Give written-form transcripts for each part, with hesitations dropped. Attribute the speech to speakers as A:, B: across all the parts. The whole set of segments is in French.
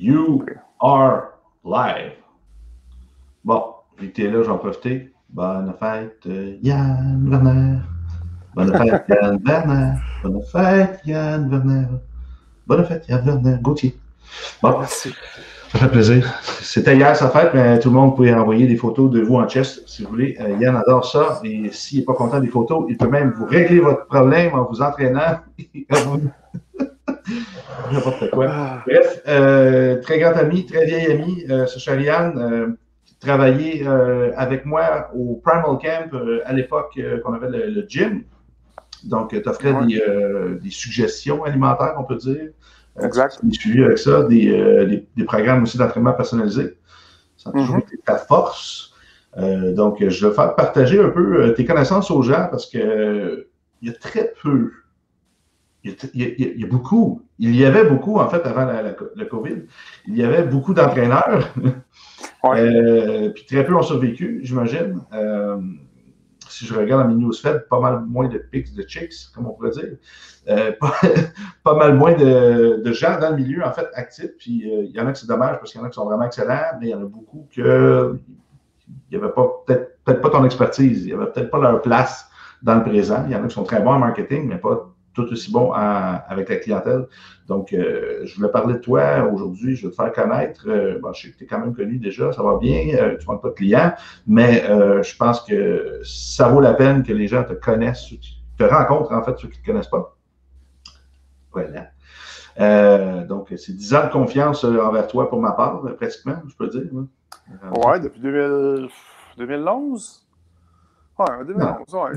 A: You are live. Bon, vu que tu es là, j'en profite. Bonne fête, Yann Werner. Bonne fête, Yann Werner. Bonne fête, Yann Werner. Bonne fête, Yann Werner. Gauthier. Bon, merci. Ça fait plaisir. C'était hier sa fête, mais tout le monde pouvait envoyer des photos de vous en chest, si vous voulez. Yann adore ça. Et s'il n'est pas content des photos, il peut même vous régler votre problème en vous entraînant. N'importe quoi. Bref, très grand ami, très vieil ami, ce cher Yann, qui travaillait avec moi au Primal Camp à l'époque qu'on avait le gym. Donc, tu offrais des suggestions alimentaires, on peut dire.
B: Exact.
A: Des suivis avec ça, des programmes aussi d'entraînement personnalisé. Ça a toujours été ta force. Donc, je vais faire partager un peu tes connaissances aux gens parce que il y a très peu. Il y avait beaucoup, en fait, avant le COVID, il y avait beaucoup d'entraîneurs. Puis très peu ont survécu, j'imagine. Si je regarde dans mes newsfeeds, pas mal moins de pics de chicks, comme on pourrait dire. Pas mal moins de gens dans le milieu, en fait, actifs. Puis il y en a que c'est dommage parce qu'il y en a qui sont vraiment excellents, mais il y en a beaucoup que il n'y avait peut-être pas ton expertise, il n'y avait peut-être pas leur place dans le présent. Il y en a qui sont très bons en marketing, mais pas tout aussi bons avec la clientèle. Donc, je voulais parler de toi aujourd'hui, je vais te faire connaître. Je sais que tu es quand même connu déjà, ça va bien, tu ne manques pas de clients, mais je pense que ça vaut la peine que les gens te connaissent, te rencontrent en fait, ceux qui ne te connaissent pas. Voilà. Donc, c'est 10 ans de confiance envers toi pour ma part, pratiquement, je peux dire.
B: Oui, depuis 2011. Ouais, 2011, ouais.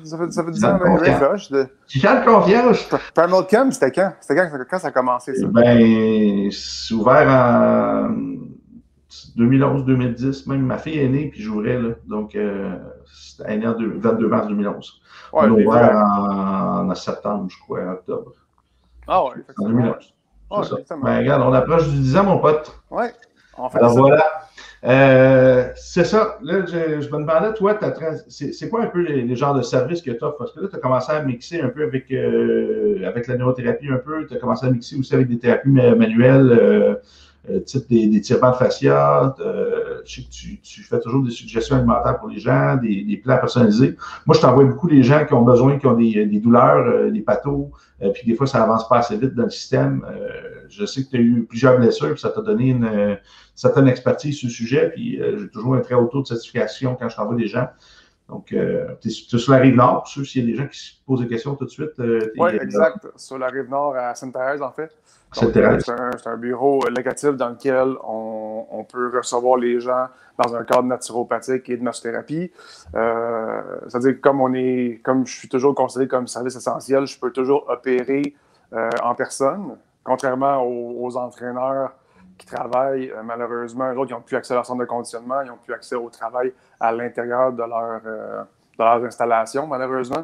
B: Ça fait 10 ans que je fais.
A: Tu as de confiance.
B: Primal Camp, c'était quand? Quand ça a commencé, ça?
A: Ben, c'est ouvert en 2011-2010. Même ma fille est née, puis j'ouvrais, là. Donc, c'était né en 22 mars 2011. Ouais, on a ouvert en septembre, je crois, en octobre.
B: Ah ouais,
A: en 2011.
B: Ouais,
A: c'est ça. Ben, regarde, on approche du 10 ans, mon pote.
B: Ouais, on fait
A: alors
B: ça.
A: Voilà. C'est ça. Là, je me demandais, toi, c'est quoi un peu les genres de services que tu offres? Parce que là, tu as commencé à mixer un peu avec la neurothérapie un peu. Tu as commencé à mixer aussi avec des thérapies manuelles, type des tirements de fascia. Je sais que tu fais toujours des suggestions alimentaires pour les gens, des plans personnalisés. Moi, je t'envoie beaucoup les gens qui ont besoin, qui ont des douleurs, des pathos, puis des fois, ça avance pas assez vite dans le système. Je sais que tu as eu plusieurs blessures, puis ça t'a donné une certaine expertise sur le sujet, puis j'ai toujours un très haut taux de certification quand je t'envoie des gens. Donc, tu es sur la Rive-Nord, pour ceux, s'il y a des gens qui se posent des questions tout de suite.
B: Oui, exact. Sur la Rive-Nord, à Sainte-Thérèse, en fait. C'est un bureau locatif dans lequel on peut recevoir les gens dans un cadre naturopathique et de massothérapie. C'est-à-dire que comme je suis toujours considéré comme service essentiel, je peux toujours opérer en personne, contrairement aux entraîneurs qui travaillent, malheureusement, eux autres, ils n'ont plus accès à leur centre de conditionnement, ils n'ont plus accès au travail à l'intérieur de leurs installations, malheureusement.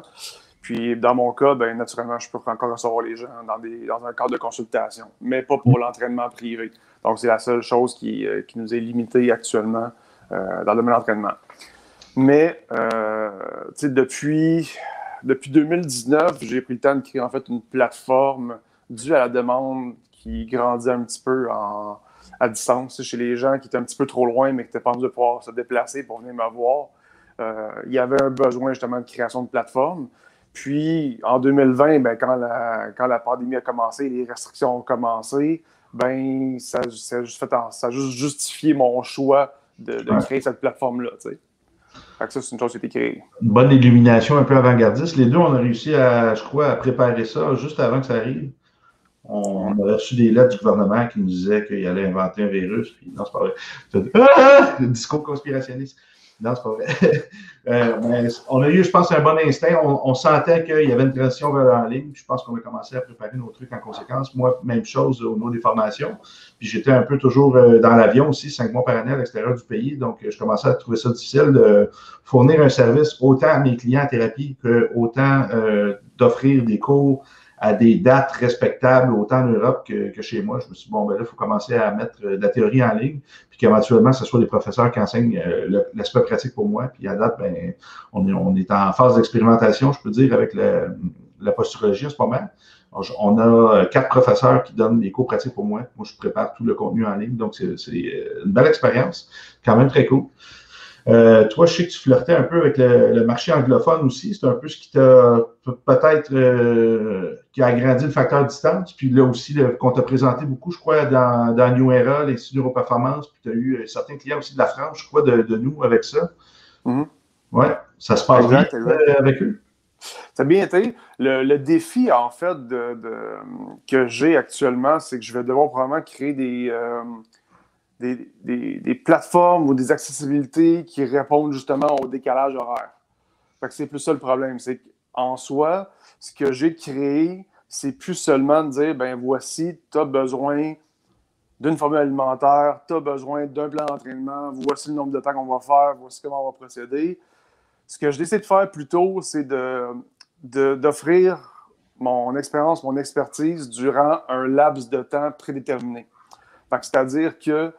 B: Puis, dans mon cas, ben, naturellement, je peux encore recevoir les gens dans un cadre de consultation, mais pas pour l'entraînement privé. Donc, c'est la seule chose qui nous est limitée actuellement dans le domaine de l'entraînement. Mais, depuis 2019, j'ai pris le temps de créer en fait une plateforme due à la demande qui grandit un petit peu à distance chez les gens qui étaient un petit peu trop loin, mais qui n'étaient pas en mesure de pouvoir se déplacer pour venir me voir. Il y avait un besoin justement de création de plateforme. Puis, en 2020, ben, quand la pandémie a commencé, les restrictions ont commencé, ben, ça a juste justifié mon choix de créer cette plateforme-là. Fait que ça, c'est une chose qui a été créée.
A: Une bonne illumination un peu avant-gardiste. Les deux, on a réussi à préparer ça juste avant que ça arrive. On a reçu des lettres du gouvernement qui nous disaient qu'il allait inventer un virus. Puis non, c'est pas vrai. Le discours conspirationniste. Non, c'est pas vrai. Mais on a eu, je pense, un bon instinct. On sentait qu'il y avait une transition vers la ligne. Je pense qu'on a commencé à préparer nos trucs en conséquence. Moi, même chose au niveau des formations. Puis j'étais un peu toujours dans l'avion aussi, 5 mois par année à l'extérieur du pays. Donc, je commençais à trouver ça difficile de fournir un service autant à mes clients en thérapie que autant d'offrir des cours à des dates respectables, autant en Europe que chez moi. Je me suis dit, bon, ben là, il faut commencer à mettre de la théorie en ligne, puis qu'éventuellement, ce soit des professeurs qui enseignent l'aspect pratique pour moi. Puis à date, ben, on est en phase d'expérimentation, je peux dire, avec la posturologie en ce moment. On a 4 professeurs qui donnent des cours pratiques pour moi. Moi, je prépare tout le contenu en ligne. Donc, c'est une belle expérience. Quand même très cool. Toi, je sais que tu flirtais un peu avec le marché anglophone aussi. C'est un peu ce qui t'a peut-être qui a agrandi le facteur distance. Puis là aussi, qu'on t'a présenté beaucoup, je crois, dans New Era, l'Institut d'Europerformance. Puis tu as eu certains clients aussi de la France, je crois, de nous avec ça. Ouais, ça se passe bien avec eux.
B: Ça a bien été. Le défi, en fait, que j'ai actuellement, c'est que je vais devoir probablement créer des plateformes ou des accessibilités qui répondent justement au décalage horaire. Fait que c'est plus ça le problème. C'est qu'en soi, ce que j'ai créé, c'est plus seulement de dire, ben voici, tu as besoin d'une formule alimentaire, tu as besoin d'un plan d'entraînement, voici le nombre de temps qu'on va faire, voici comment on va procéder. Ce que je décide de faire plutôt, c'est d'offrir mon expérience, mon expertise durant un laps de temps prédéterminé. C'est-à-dire que,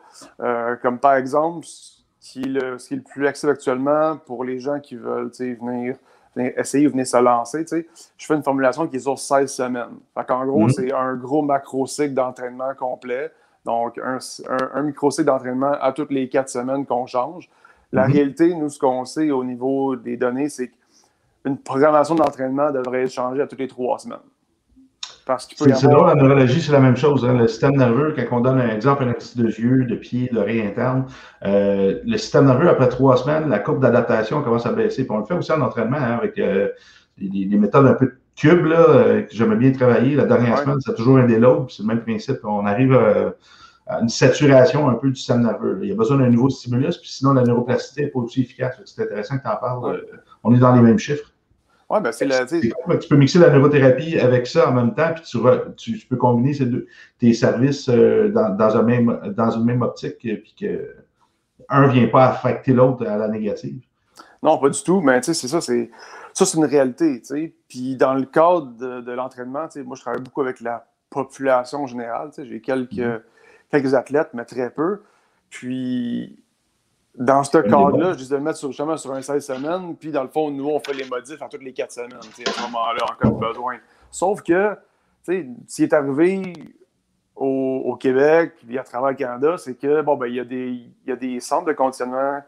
B: comme par exemple, ce qui est le plus accessible actuellement pour les gens qui veulent venir essayer ou venir se lancer, je fais une formulation qui est sur 16 semaines. En gros, c'est un gros macro-cycle d'entraînement complet. Donc, un micro-cycle d'entraînement à toutes les 4 semaines qu'on change. La réalité, nous, ce qu'on sait au niveau des données, c'est qu'une programmation d'entraînement devrait être changée à toutes les 3 semaines.
A: C'est drôle, la neurologie, c'est la même chose. Hein. Le système nerveux, quand on donne un exemple, un exercice de yeux, de pied, d'oreille interne, le système nerveux, après 3 semaines, la courbe d'adaptation commence à baisser. Puis on le fait aussi en entraînement hein, avec des méthodes un peu de cube là, que j'aimais bien travailler. La dernière semaine, c'est toujours un déload, c'est le même principe. On arrive à une saturation un peu du système nerveux. Là. Il y a besoin d'un nouveau stimulus, puis sinon la neuroplasticité n'est pas aussi efficace. C'est intéressant que tu en parles. On est dans les mêmes chiffres.
B: Ouais, ben
A: tu peux mixer la neurothérapie avec ça en même temps, puis tu peux combiner tes services dans une même optique, puis que un ne vient pas affecter l'autre à la négative.
B: Non, pas du tout, mais c'est ça, c'est une réalité. Puis dans le cadre de l'entraînement, moi je travaille beaucoup avec la population générale. J'ai quelques athlètes, mais très peu. Puis dans ce cadre-là, je disais de le mettre justement sur un 16 semaines, puis dans le fond, nous, on fait les modifs en toutes les 4 semaines, à ce moment-là, en cas de besoin. Sauf que, s'il est arrivé au Québec, puis à travers le Canada, c'est que, il y a des centres de conditionnement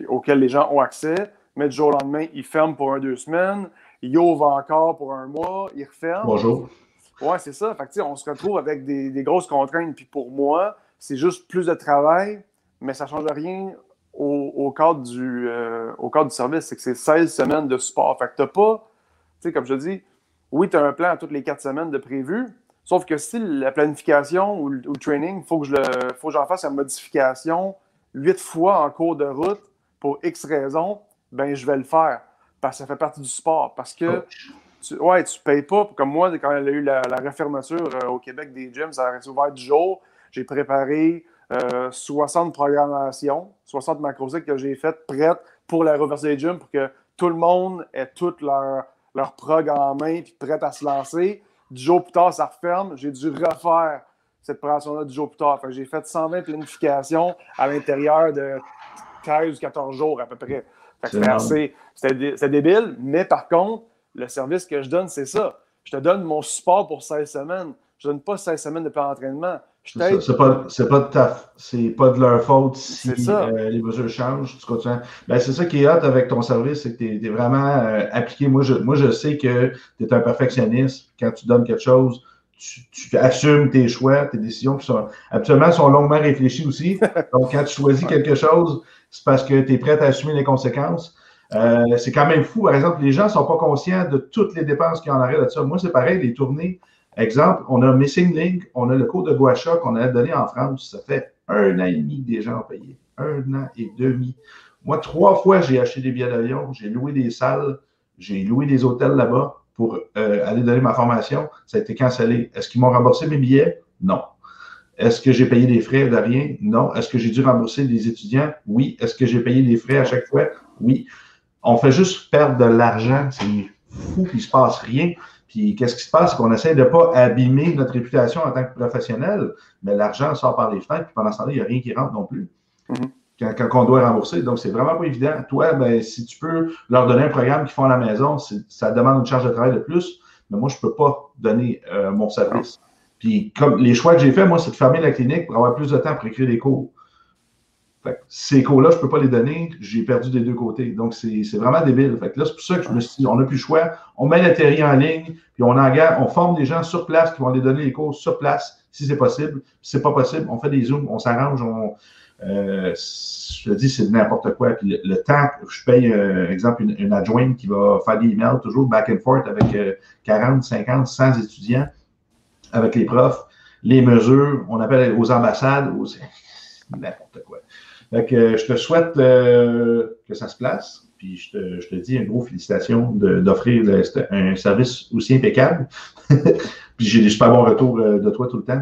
B: auxquels les gens ont accès, mais du jour au lendemain, ils ferment pour 1-2 semaines, ils ouvrent encore pour 1 mois, ils referment.
A: Bonjour.
B: Ouais, c'est ça. Fait que, on se retrouve avec des grosses contraintes, puis pour moi, c'est juste plus de travail, mais ça ne change rien au cadre du service, c'est que c'est 16 semaines de support. Fait que t'as pas, comme je te dis, oui, tu as un plan à toutes les 4 semaines de prévu, sauf que si la planification ou le training, il faut que j'en fasse une modification 8 fois en cours de route pour X raisons, ben je vais le faire. Parce que ça fait partie du sport. Parce que tu payes pas, comme moi, quand il y a eu la refermeture au Québec des gyms, ça a ouvert du jour, j'ai préparé 60 programmations, 60 macrocycles que j'ai faites prêtes pour la reverse des gyms pour que tout le monde ait tout leur prog en main et prêt à se lancer. 10 jours plus tard, ça referme. J'ai dû refaire cette préparation-là 10 jours plus tard. J'ai fait 120 planifications à l'intérieur de 13 ou 14 jours à peu près. C'était débile, mais par contre, le service que je donne, c'est ça. Je te donne mon support pour 16 semaines. Je ne donne pas 16 semaines de plan d'entraînement.
A: C'est pas de leur faute si les mesures changent. C'est ça qui est hot avec ton service, c'est que tu es vraiment appliqué. Moi, je sais que tu es un perfectionniste. Quand tu donnes quelque chose, tu assumes tes choix, tes décisions qui habituellement sont longuement réfléchies aussi. Donc, quand tu choisis quelque chose, c'est parce que tu es prêt à assumer les conséquences. C'est quand même fou. Par exemple, les gens ne sont pas conscients de toutes les dépenses qu'il y en aurait de ça. Moi, c'est pareil, les tournées. Exemple, on a Missing Link, on a le cours de Gua Sha qu'on a donné en France. Ça fait 1 an et demi que des gens ont payé. 1 an et demi. Moi, 3 fois, j'ai acheté des billets d'avion, j'ai loué des salles, j'ai loué des hôtels là-bas pour aller donner ma formation. Ça a été cancellé. Est-ce qu'ils m'ont remboursé mes billets? Non. Est-ce que j'ai payé des frais d'avion? Non. Est-ce que j'ai dû rembourser des étudiants? Oui. Est-ce que j'ai payé des frais à chaque fois? Oui. On fait juste perdre de l'argent. C'est fou, puis il ne se passe rien. Puis, qu'est-ce qui se passe? C'est qu'on essaie de ne pas abîmer notre réputation en tant que professionnel, mais l'argent sort par les fenêtres, puis pendant ce temps-là, il n'y a rien qui rentre non plus. Quand on doit rembourser. Donc, c'est vraiment pas évident. Toi, si tu peux leur donner un programme qu'ils font à la maison, ça demande une charge de travail de plus, mais moi, je ne peux pas donner mon service. Puis, comme les choix que j'ai faits, moi, c'est de fermer la clinique pour avoir plus de temps pour écrire des cours. Fait que ces cours-là, je ne peux pas les donner, j'ai perdu des deux côtés. Donc, c'est vraiment débile. Fait que là, c'est pour ça que je me suis dit, on n'a plus le choix, on met l'atterri en ligne, puis on forme des gens sur place qui vont aller donner les cours sur place, si c'est possible. Si c'est pas possible, on fait des Zooms, on s'arrange, je te dis, c'est n'importe quoi. Puis le temps que je paye, exemple, une adjointe qui va faire des emails toujours back and forth avec 40, 50, 100 étudiants, avec les profs, les mesures, on appelle aux ambassades, n'importe quoi. Fait que je te souhaite que ça se place. Puis je te dis un gros félicitations d'offrir un service aussi impeccable. Puis j'ai des super bons retours de toi tout le temps.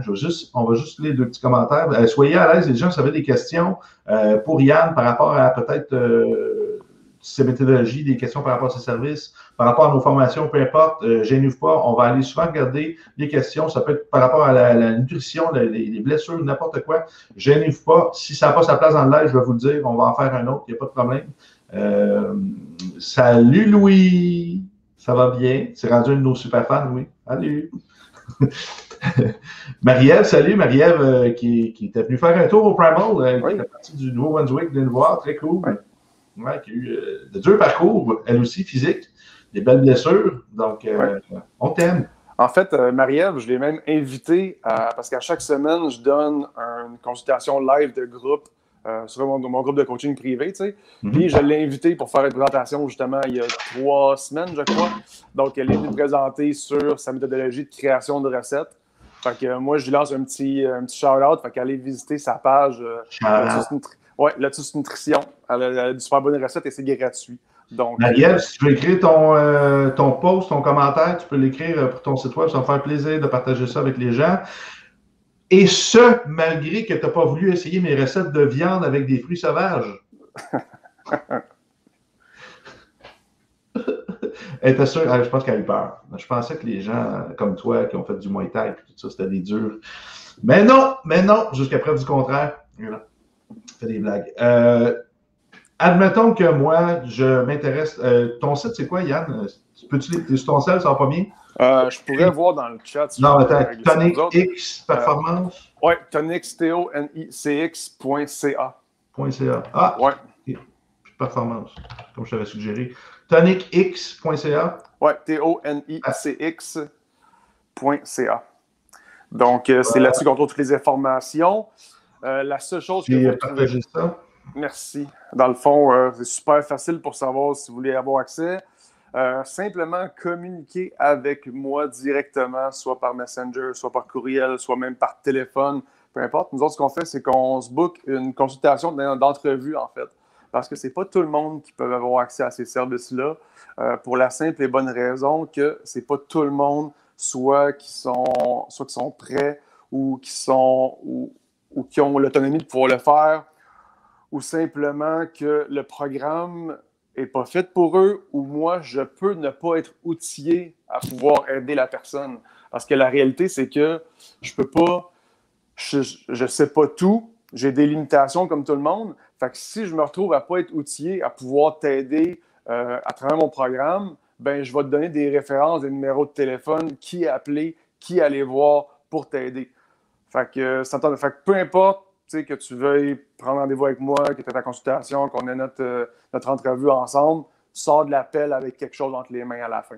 A: On va juste lire deux petits commentaires. Soyez à l'aise, les gens, si vous avez des questions pour Yann par rapport à peut-être ses méthodologies, des questions par rapport à ses services, par rapport à nos formations, peu importe, gênez-vous pas, on va aller souvent regarder les questions, ça peut être par rapport à la nutrition, les blessures, n'importe quoi, gênez-vous pas, si ça n'a pas sa place dans le live, je vais vous le dire, on va en faire un autre, il n'y a pas de problème. Salut Louis, ça va bien, c'est rendu un de nos super fans, Louis, salut! Marie-Ève, salut, Marie-Ève qui était venue faire un tour au Primal, qui fait partie du Nouveau-Brunswick, venez le voir, très cool. Ouais, qui a eu de durs parcours, elle aussi, physique, des belles blessures. Donc, on t'aime.
B: En fait, Marie-Ève, je l'ai même invitée parce qu'à chaque semaine, je donne une consultation live de groupe sur mon groupe de coaching privé, tu sais. Puis, je l'ai invitée pour faire une présentation, justement, il y a 3 semaines, je crois. Donc, elle est venue présenter sur sa méthodologie de création de recettes. Fait que moi, je lui lance un petit shout-out. Fait qu'allez visiter sa page Lotus Nutrition. Elle a du super bonne recette et c'est gratuit. Donc,
A: Marie-Ève, si tu veux écrire ton post, ton commentaire, tu peux l'écrire pour ton site web. Ça va me faire plaisir de partager ça avec les gens. Et ce, malgré que tu n'as pas voulu essayer mes recettes de viande avec des fruits sauvages. Elle était sûre, je pense qu'elle a eu peur. Je pensais que les gens comme toi qui ont fait du Muay Thai et tout ça, c'était des durs. Mais non, jusqu'à preuve du contraire. Voilà. Je fais des blagues. Admettons que moi, je m'intéresse. Ton site, c'est quoi, Yann? Peux-tu sur ton sel, ça va pas bien?
B: Je pourrais voir dans le chat.
A: Si non, attends. Tonic X Performance?
B: Oui, Tonics, TONICX.ca.
A: Ah, ouais. Performance, comme je t'avais suggéré. TonicX.ca?
B: Oui, TONICX.ca. Donc, c'est là-dessus qu'on trouve toutes les informations. La seule chose que
A: j'ai partagé ça.
B: Merci. Dans le fond, c'est super facile pour savoir si vous voulez avoir accès. Simplement communiquer avec moi directement, soit par Messenger, soit par courriel, soit même par téléphone, peu importe. Nous autres, ce qu'on fait, c'est qu'on se book une consultation d'entrevue, en fait. Parce que c'est pas tout le monde qui peut avoir accès à ces services-là, pour la simple et bonne raison que c'est pas tout le monde soit qui sont prêts ou qui ont l'autonomie de pouvoir le faire, ou simplement que le programme n'est pas fait pour eux, ou moi, je peux ne pas être outillé à pouvoir aider la personne. Parce que la réalité, c'est que je peux pas, je sais pas tout, j'ai des limitations comme tout le monde. Fait que si je me retrouve à pas être outillé à pouvoir t'aider à travers mon programme, ben je vais te donner des références, des numéros de téléphone, qui appeler, qui aller voir pour t'aider. Fait que peu importe, tu sais, que tu veuilles prendre rendez-vous avec moi, que tu aies ta consultation, qu'on ait notre entrevue ensemble, tu sors de l'appel avec quelque chose entre les mains à la fin.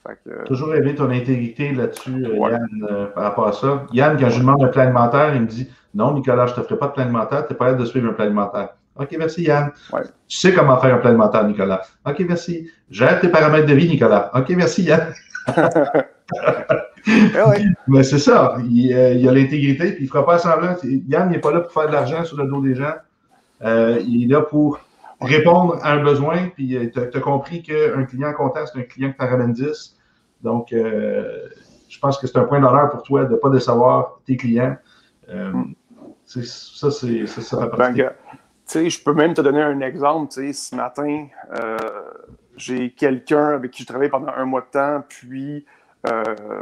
B: Fait que,
A: toujours aimé ton intégrité là-dessus, Yann, par rapport à ça. Yann, quand je lui demande un plan alimentaire, il me dit « Non, Nicolas, je ne te ferai pas de plan alimentaire, tu n'es pas prêt de suivre un plan alimentaire. » OK, merci, Yann.
B: Ouais.
A: Tu sais comment faire un plan alimentaire, Nicolas. OK, merci. Gère tes paramètres de vie, Nicolas. OK, merci, Yann. Mais c'est ça, il a l'intégrité, puis il ne fera pas semblant. Yann n'est pas là pour faire de l'argent sur le dos des gens. Il est là pour répondre à un besoin, puis tu as compris qu'un client content, c'est un client qui t'en ramène 10. Donc, je pense que c'est un point d'honneur pour toi de ne pas décevoir tes clients. Ça fait partie.
B: Tu sais, je peux même te donner un exemple. Tu sais, ce matin, j'ai quelqu'un avec qui je travaille pendant un mois de temps, puis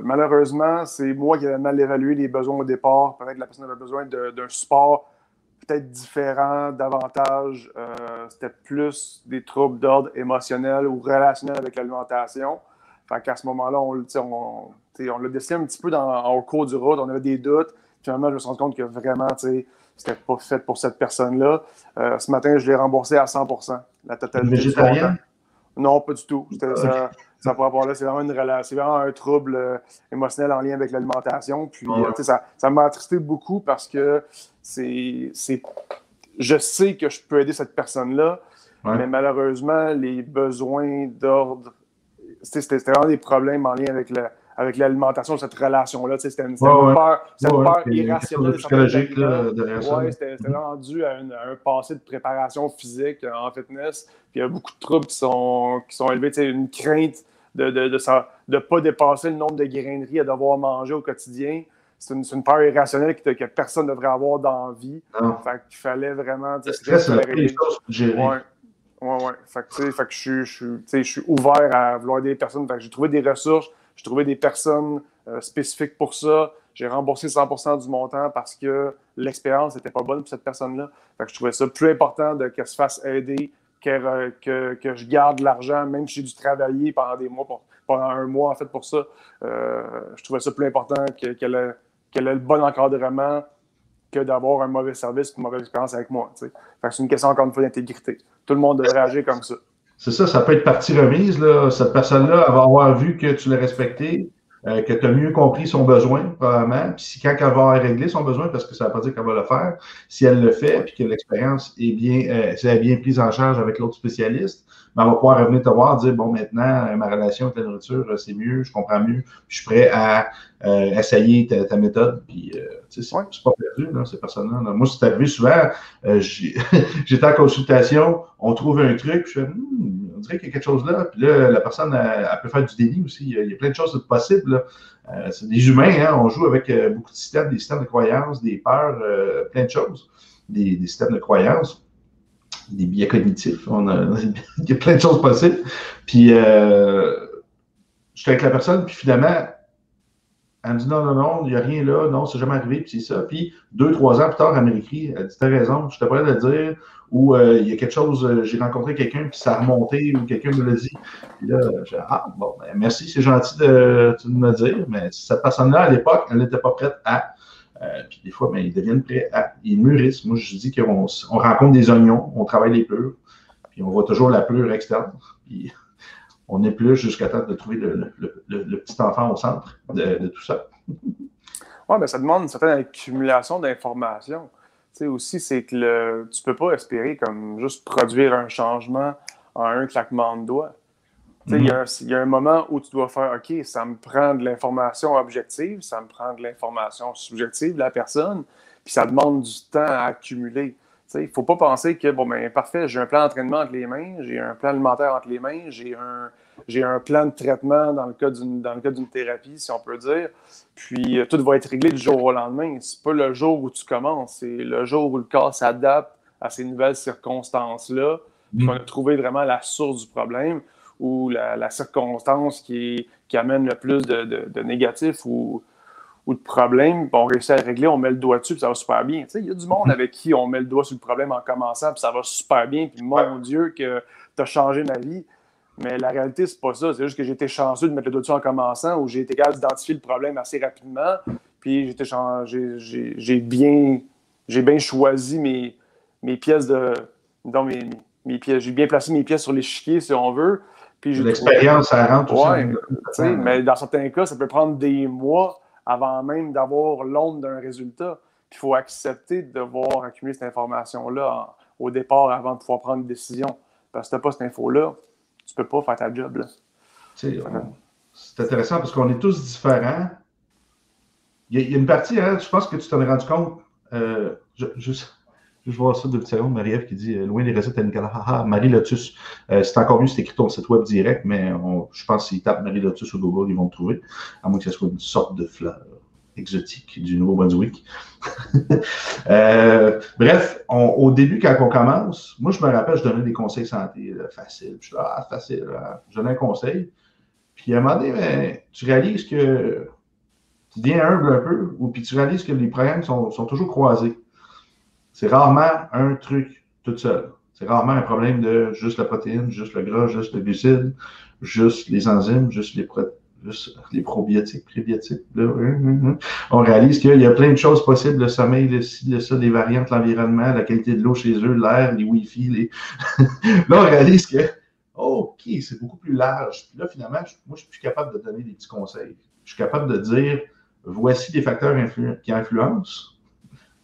B: malheureusement, c'est moi qui avais mal évalué les besoins au départ. Peut-être que la personne avait besoin d'un support peut-être différent, davantage. C'était plus des troubles d'ordre émotionnel ou relationnel avec l'alimentation. Fait qu'à ce moment-là, on l'a décidé un petit peu au cours du route. On avait des doutes. Finalement, je me suis rendu compte que vraiment, c'était pas fait pour cette personne-là. Ce matin, je l'ai remboursé à 100%, la totalité du montant. Non, pas du tout. Ça par rapport là, c'est vraiment un trouble émotionnel en lien avec l'alimentation. Puis, ça m'a attristé beaucoup parce que je sais que je peux aider cette personne-là, mais malheureusement, les besoins d'ordre, c'était vraiment des problèmes en lien avec l'alimentation, cette relation-là. C'était une peur irrationnelle. C'était vraiment dû à un passé de préparation physique en fitness. Puis il y a beaucoup de troubles qui sont élevés. Une crainte de ne pas dépasser le nombre de graineries à devoir manger au quotidien. C'est une peur irrationnelle que personne ne devrait avoir dans la vie. Fait qu'il fallait vraiment...
A: Le stress, c'est la pire chose pour gérer.
B: Ouais. Fait que je suis ouvert à vouloir aider les personnes. Fait que j'ai trouvé des ressources, j'ai trouvé des personnes spécifiques pour ça. J'ai remboursé 100% du montant parce que l'expérience n'était pas bonne pour cette personne-là. Fait que je trouvais ça plus important qu'elle se fasse aider que je garde l'argent, même si j'ai dû travailler pendant des mois, pendant un mois en fait pour ça. Je trouvais ça plus important qu'elle ait le bon encadrement que d'avoir un mauvais service et une mauvaise expérience avec moi. Fait que c'est une question, encore une fois, d'intégrité. Tout le monde devrait agir comme ça.
A: C'est ça peut être partie remise. Là. Cette personne-là, elle va avoir vu que tu l'as respecté, que tu as mieux compris son besoin, probablement. Puis quand elle va régler son besoin, parce que ça ne veut pas dire qu'elle va le faire, si elle le fait, puis que l'expérience est bien prise en charge avec l'autre spécialiste, ben, on va pouvoir revenir te voir et dire, bon, maintenant, ma relation avec la nourriture, c'est mieux, je comprends mieux, puis je suis prêt à essayer ta méthode. Puis, c'est pas perdu, là, ces personnes-là. Là. Moi, c'est arrivé souvent, j'étais en consultation, on trouve un truc, puis je fais, on dirait qu'il y a quelque chose là. Puis là, la personne, elle peut faire du déni aussi. Il y a plein de choses possibles. C'est des humains, hein, on joue avec beaucoup de systèmes, des systèmes de croyances, des peurs, plein de choses, des systèmes de croyances. Des biais cognitifs. Il y a plein de choses possibles. Puis, je suis avec la personne, puis finalement, elle me dit non, il n'y a rien là, non, c'est jamais arrivé, puis c'est ça. Puis, 2-3 ans plus tard, elle m'écrit, elle dit, t'as raison, je t'ai pas de le dire, ou il y a quelque chose, j'ai rencontré quelqu'un, puis ça a remonté, ou quelqu'un me l'a dit. Puis là, je dis, bon, ben, merci, c'est gentil de me le dire, mais cette personne-là, à l'époque, elle n'était pas prête à. Puis des fois, ils deviennent prêts ils mûrissent. Moi, je dis qu'on rencontre des oignons, on travaille les pleurs, puis on voit toujours la pleure externe. Puis on épluche jusqu'à temps de trouver le petit enfant au centre de tout ça.
B: Oui, mais ça demande une certaine accumulation d'informations. Tu sais, aussi, c'est que tu ne peux pas espérer comme juste produire un changement en un claquement de doigts. Il y a un moment où tu dois faire « OK, ça me prend de l'information objective, ça me prend de l'information subjective de la personne, puis ça demande du temps à accumuler. » Il ne faut pas penser que, bon, ben parfait, j'ai un plan d'entraînement entre les mains, j'ai un plan alimentaire entre les mains, j'ai un plan de traitement dans le cas d'une thérapie, si on peut dire, puis tout va être réglé du jour au lendemain. C'est pas le jour où tu commences, c'est le jour où le corps s'adapte à ces nouvelles circonstances-là, puis on a trouvé vraiment la source du problème, ou la circonstance qui amène le plus de négatifs ou de problèmes, puis on réussit à le régler, on met le doigt dessus, puis ça va super bien. Il y a du monde avec qui on met le doigt sur le problème en commençant, puis ça va super bien, puis mon Dieu, que tu as changé ma vie. Mais la réalité, c'est pas ça. C'est juste que j'ai été chanceux de mettre le doigt dessus en commençant, où j'ai été capable d'identifier le problème assez rapidement, puis j'ai bien choisi mes pièces mes pièces. J'ai bien placé mes pièces sur l'échiquier, si on veut.
A: L'expérience, ça rentre
B: aussi. Mais dans certains cas, ça peut prendre des mois avant même d'avoir l'ombre d'un résultat. Puis il faut accepter de devoir accumuler cette information-là au départ avant de pouvoir prendre une décision. Parce que si tu n'as pas cette info-là, tu ne peux pas faire ta job. Là.
A: C'est intéressant parce qu'on est tous différents. Il y a une partie, hein, je pense que tu t'en es rendu compte. Je vois ça 2 petites secondes. Marie-Ève qui dit loin des recettes à Nicolas. Marie Lotus. C'est encore mieux, c'est écrit ton site web direct, mais je pense qu'ils tapent Marie Lotus au Google, ils vont le trouver. À moins que ce soit une sorte de fleur exotique du Nouveau-Brunswick. Bref, au début, quand on commence, moi, je me rappelle, je donnais des conseils santé faciles. Je dis, facile. Je donnais un conseil. Puis à un moment donné, tu réalises que tu deviens humble un peu, ou puis tu réalises que les problèmes sont toujours croisés. C'est rarement un truc tout seul. C'est rarement un problème de juste la protéine, juste le gras, juste le glucide, juste les enzymes, juste les probiotiques, prébiotiques. Là. On réalise qu'il y a plein de choses possibles, le sommeil, le ci, le ça, les variantes, l'environnement, la qualité de l'eau chez eux, l'air, les Wi-Fi. Là, on réalise que, OK, c'est beaucoup plus large. Puis là, finalement, moi, je suis plus capable de donner des petits conseils. Je suis capable de dire, voici des facteurs qui influencent.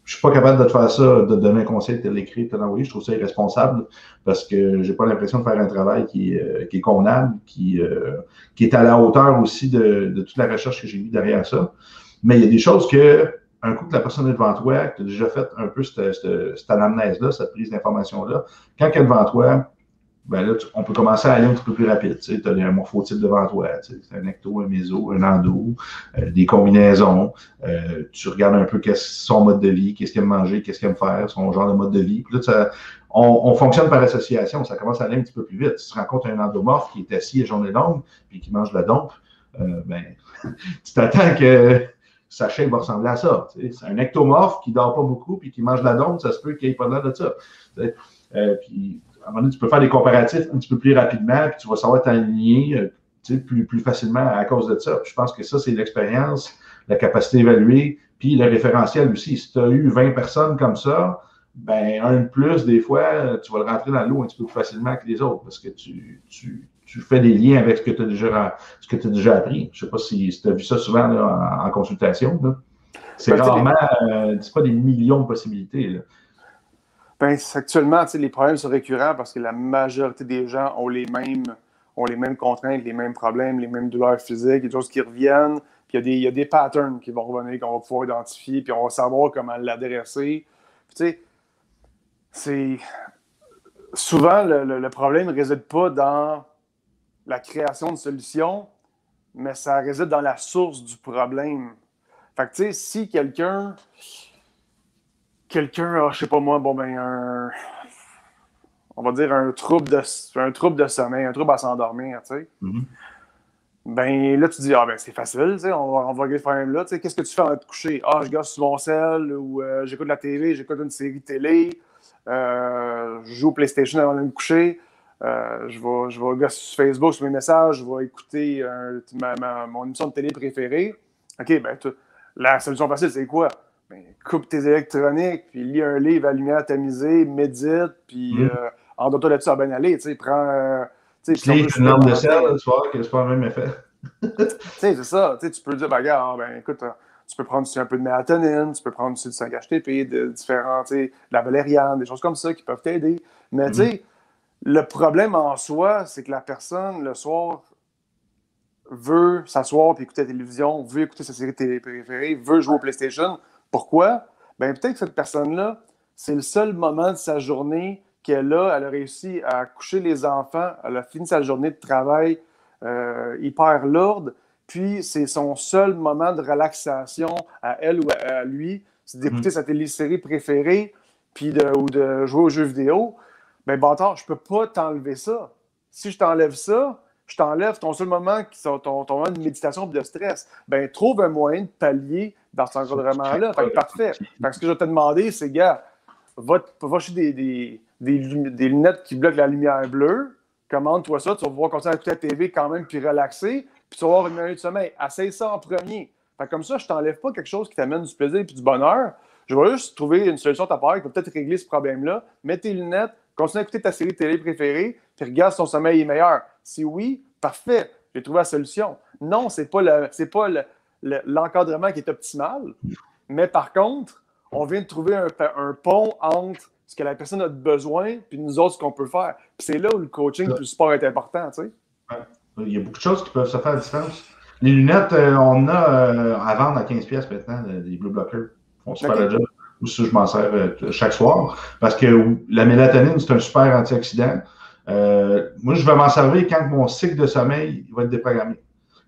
A: Je suis pas capable de te faire ça, de te donner un conseil, de te l'écrire, de te l'envoyer. Je trouve ça irresponsable parce que j'ai pas l'impression de faire un travail qui est convenable, qui est à la hauteur aussi de toute la recherche que j'ai mis derrière ça. Mais il y a des choses que, un coup que la personne est devant toi, que tu as déjà fait un peu cette anamnèse-là, cette prise d'information-là, quand elle est devant toi, ben là, on peut commencer à aller un petit peu plus rapide. Tu as un morphotype devant toi, un ecto, un méso, un endo, des combinaisons. Tu regardes un peu son mode de vie, qu'est-ce qu'il aime manger, qu'est-ce qu'il aime faire, son genre de mode de vie. Puis là, on fonctionne par association, ça commence à aller un petit peu plus vite. Tu te rencontres un endomorphe qui est assis à journée longue, puis qui mange de la dompe, ben, tu t'attends que sa shape va ressembler à ça. C'est un ectomorphe qui dort pas beaucoup, puis qui mange de la dompe, ça se peut qu'il n'y ait pas l'air de ça. Puis, à un moment donné, tu peux faire des comparatifs un petit peu plus rapidement, puis tu vas savoir t'aligner plus facilement à cause de ça. Puis je pense que ça, c'est l'expérience, la capacité d'évaluer, puis le référentiel aussi. Si tu as eu 20 personnes comme ça, ben un de plus, des fois, tu vas le rentrer dans l'eau un petit peu plus facilement que les autres parce que tu fais des liens avec ce que tu as déjà appris. Je ne sais pas si tu as vu ça souvent là, en consultation. Là. C'est rarement, c'est pas des millions de possibilités. Là.
B: Ben, actuellement, les problèmes sont récurrents parce que la majorité des gens ont les mêmes contraintes, les mêmes problèmes, les mêmes douleurs physiques, il y a des choses qui reviennent, puis il y a des patterns qui vont revenir, qu'on va pouvoir identifier, puis on va savoir comment l'adresser. Puis, tu sais, c'est... Souvent, le problème ne réside pas dans la création de solutions, mais ça réside dans la source du problème. Fait que, tu sais, si quelqu'un a, je sais pas moi, on va dire un trouble de sommeil, un trouble à s'endormir, tu sais.
A: Mm-hmm.
B: Ben là, tu dis, c'est facile, tu sais, on va régler ce problème-là. Tu sais, qu'est-ce que tu fais avant de te coucher? Je gosse sur mon cell, ou j'écoute la TV, j'écoute une série télé, je joue au PlayStation avant de me coucher, je vais gosser sur Facebook, sur mes messages, je vais écouter mon émission de télé préférée. OK, ben, la solution facile, c'est quoi? Ben, coupe tes électroniques, puis lis un livre à lumière tamisée, médite, puis endors-toi là-dessus à bien aller. Tu sais, prends.
A: Une lampe de sel le soir, que c'est pas le même effet.
B: C'est ça. Tu peux dire, regarde, écoute, tu peux prendre un peu de mélatonine, tu peux prendre du 5-HTP, de différents, de la valériane, des choses comme ça qui peuvent t'aider. Mais tu sais, le problème en soi, c'est que la personne, le soir, veut s'asseoir et écouter la télévision, veut écouter sa série télé préférée, veut jouer au PlayStation. Pourquoi? Ben peut-être que cette personne-là, c'est le seul moment de sa journée qu'elle a. Elle a réussi à coucher les enfants. Elle a fini sa journée de travail hyper lourde. Puis, c'est son seul moment de relaxation à elle ou à lui. C'est d'écouter sa télésérie préférée puis ou de jouer aux jeux vidéo. Ben, bâtard, je peux pas t'enlever ça. Si je t'enlève ça, je t'enlève ton seul moment, ton moment de méditation et de stress. Ben, trouve un moyen de pallier dans cet encadrement-là. Parfait. Fait que ce que je vais te demander, c'est, gars, va acheter des lunettes qui bloquent la lumière bleue. Commande-toi ça. Tu vas pouvoir continuer à écouter la TV quand même puis relaxer. Puis tu vas avoir une minute de sommeil. Essaye ça en premier. Fait que comme ça, je t'enlève pas quelque chose qui t'amène du plaisir et du bonheur. Je vais juste trouver une solution à ta part qui va peut-être régler ce problème-là. Mets tes lunettes, continue à écouter ta série télé préférée, puis regarde si ton sommeil est meilleur. Si oui, parfait, j'ai trouvé la solution. Non, c'est pas l'encadrement qui est optimal, mais par contre, on vient de trouver un pont entre ce que la personne a besoin puis nous autres, ce qu'on peut faire. Puis c'est là où le coaching et le sport est important, tu sais.
A: Ouais. Il y a beaucoup de choses qui peuvent se faire à distance. Les lunettes, on a à vendre à $15 maintenant, des Blue Blockers. On se fait le job. Aussi, je m'en sers chaque soir. Parce que la mélatonine, c'est un super antioxydant. Moi, je vais m'en servir quand mon cycle de sommeil va être déprogrammé.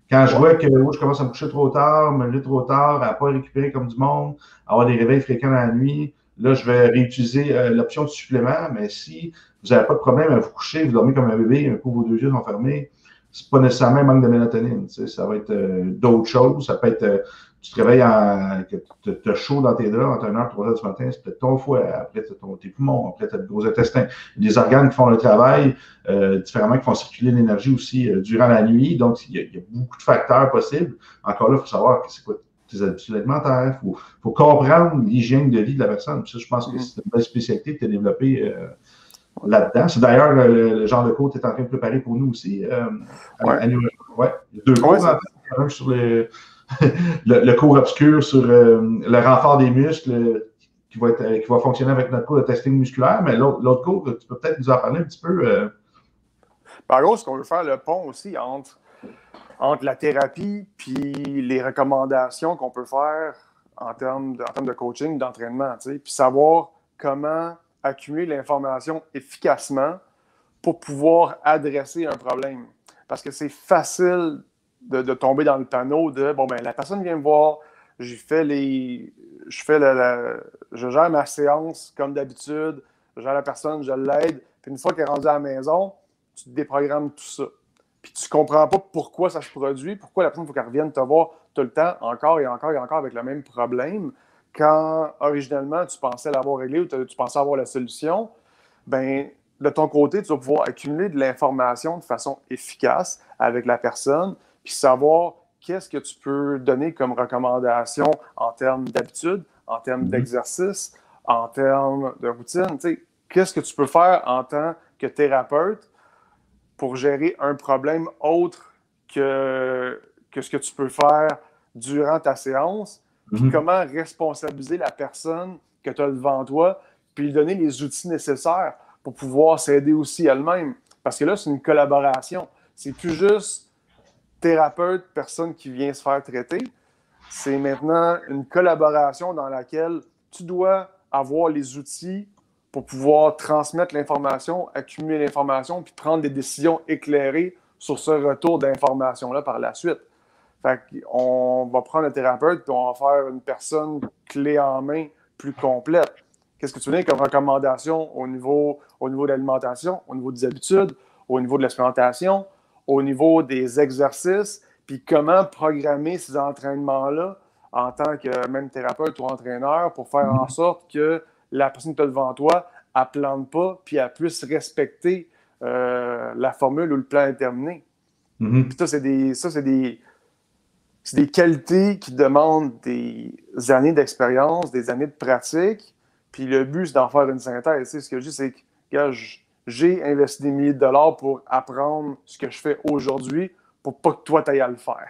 A: Quand je vois que je commence à me coucher trop tard, me lever trop tard, à ne pas récupérer comme du monde, à avoir des réveils fréquents dans la nuit, là, je vais réutiliser l'option de supplément. Mais si vous n'avez pas de problème à vous coucher, vous dormez comme un bébé, un coup vos deux yeux sont fermés, c'est pas nécessairement un manque de mélatonine. Ça va être d'autres choses. Ça peut être tu te réveilles que tu as chaud dans tes draps entre 1h et 3h du matin, c'est peut-être ton foie, après tu as tes poumons, après tu as le gros intestin. Il y a des organes qui font le travail différemment, qui font circuler l'énergie aussi durant la nuit. Donc, il y a beaucoup de facteurs possibles. Encore là, il faut savoir c'est quoi tes habitudes alimentaires. Il faut comprendre l'hygiène de vie de la personne. Puis ça, je pense que c'est une belle spécialité que tu as développée là-dedans. C'est d'ailleurs le genre de cours que tu es en train de préparer pour nous aussi. Il y a 2 cours un sur le cours obscur sur le renfort des muscles qui va fonctionner avec notre cours de testing musculaire. Mais l'autre cours, tu peux peut-être nous en parler un petit peu.
B: En gros, ce qu'on veut faire le pont aussi entre la thérapie puis les recommandations qu'on peut faire en termes de coaching, d'entraînement, puis savoir comment accumuler l'information efficacement pour pouvoir adresser un problème. Parce que c'est facile de tomber dans le panneau de la personne vient me voir, je gère ma séance comme d'habitude, je gère la personne, je l'aide, puis une fois qu'elle est rendue à la maison, tu déprogrammes tout ça. Puis tu comprends pas pourquoi ça se produit, pourquoi la personne, il faut qu'elle revienne te voir tout le temps, encore et encore et encore avec le même problème, quand originellement tu pensais l'avoir réglé ou tu pensais avoir la solution. De ton côté, tu vas pouvoir accumuler de l'information de façon efficace avec la personne, puis savoir qu'est-ce que tu peux donner comme recommandation en termes d'habitude, en termes d'exercice, en termes de routine. Qu'est-ce que tu peux faire en tant que thérapeute pour gérer un problème autre que ce que tu peux faire durant ta séance, puis comment responsabiliser la personne que tu as devant toi, puis lui donner les outils nécessaires pour pouvoir s'aider aussi elle-même. Parce que là, c'est une collaboration. C'est plus juste thérapeute, personne qui vient se faire traiter. C'est maintenant une collaboration dans laquelle tu dois avoir les outils pour pouvoir transmettre l'information, accumuler l'information, puis prendre des décisions éclairées sur ce retour d'information-là par la suite. Fait qu'on va prendre un thérapeute puis on va faire une personne clé en main plus complète. Qu'est-ce que tu donnes comme recommandation au niveau de l'alimentation, au niveau des habitudes, au niveau de l'expérimentation, au niveau des exercices, puis comment programmer ces entraînements-là en tant que même thérapeute ou entraîneur pour faire en sorte que la personne qui est devant toi, elle ne plante pas, puis elle puisse respecter la formule ou le plan déterminé. Puis ça, c'est des qualités qui demandent des années d'expérience, des années de pratique. Puis le but, c'est d'en faire une synthèse. Ce que je dis, c'est que j'ai investi des milliers de dollars pour apprendre ce que je fais aujourd'hui pour pas que toi, tu ailles à le faire.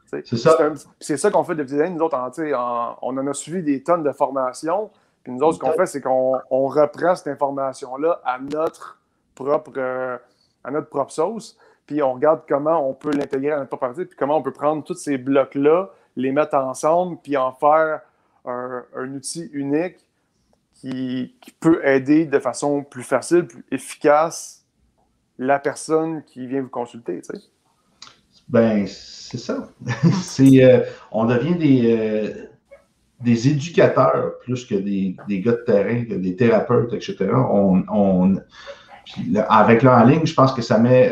A: C'est ça.
B: C'est ça qu'on fait depuis des années. Nous autres, on en a suivi des tonnes de formations. Puis nous autres, ce qu'on fait, c'est qu'on reprend cette information-là à notre propre sauce. Puis on regarde comment on peut l'intégrer à notre propre partie, puis comment on peut prendre tous ces blocs-là, les mettre ensemble, puis en faire un outil unique qui peut aider de façon plus facile, plus efficace la personne qui vient vous consulter, tu sais.
A: C'est ça. On devient des éducateurs plus que des gars de terrain, que des thérapeutes, etc. Avec l'en ligne, je pense que ça met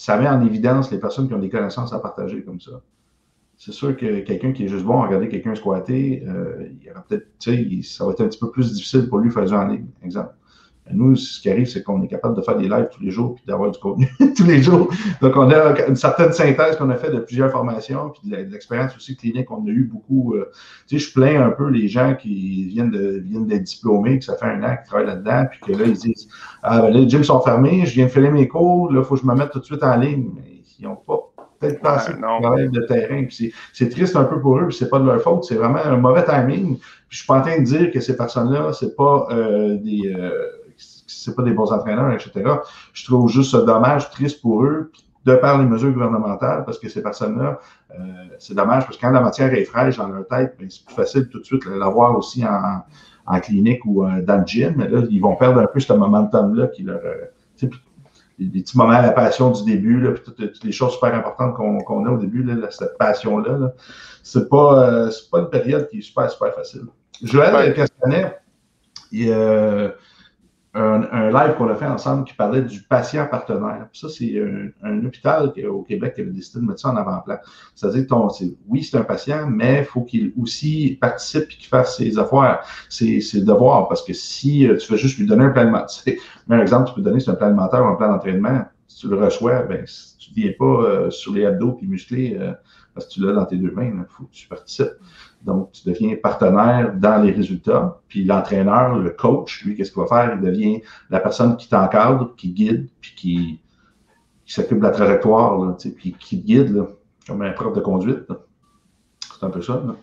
A: en évidence les personnes qui ont des connaissances à partager comme ça. C'est sûr que quelqu'un qui est juste bon à regarder quelqu'un squatter, il y aura peut-être, ça va être un petit peu plus difficile pour lui de faire du en ligne, exemple. Nous, ce qui arrive, c'est qu'on est capable de faire des lives tous les jours puis d'avoir du contenu tous les jours. Donc, on a une certaine synthèse qu'on a fait de plusieurs formations puis de l'expérience aussi clinique. On a eu beaucoup. Je plains un peu les gens qui viennent d'être diplômés, que ça fait 1 an qu'ils travaillent là-dedans, puis que là, ils disent là, les gyms sont fermés, je viens de filer mes cours, là, il faut que je me mette tout de suite en ligne. Mais ils n'ont pas peut-être passé de travail de terrain. Puis c'est triste un peu pour eux, puis c'est pas de leur faute. C'est vraiment un mauvais timing. Puis je suis pas en train de dire que ces personnes-là, c'est pas des bons entraîneurs, etc. Je trouve juste ça dommage, triste pour eux, de par les mesures gouvernementales, parce que ces personnes-là, c'est dommage, parce que quand la matière est fraîche dans leur tête, c'est plus facile tout de suite de l'avoir aussi en clinique ou dans le gym, mais là, ils vont perdre un peu ce momentum-là qui leur... les petits moments, la passion du début, là, puis toutes les choses super importantes qu'on a au début, là, cette passion-là, là, c'est pas une période qui est super, super facile. Joël Castanet, un live qu'on a fait ensemble qui parlait du patient partenaire. Puis ça, c'est un hôpital au Québec qui avait décidé de mettre ça en avant-plan. C'est-à-dire que oui, c'est un patient, mais il faut qu'il aussi participe et qu'il fasse ses affaires, ses devoirs. Parce que si tu fais juste lui donner un plan alimentaire, un exemple, tu peux donner, c'est un plan alimentaire ou un plan d'entraînement. Si tu le reçois, ben, si tu ne viens pas sur les abdos puis musclés parce que tu l'as dans tes deux mains, il faut que tu participes. Donc, tu deviens partenaire dans les résultats. Puis l'entraîneur, le coach, lui, qu'est-ce qu'il va faire? Il devient la personne qui t'encadre, qui guide, puis qui s'occupe de la trajectoire, là, puis qui te guide, là, comme un prof de conduite. Là. C'est un peu ça. Là.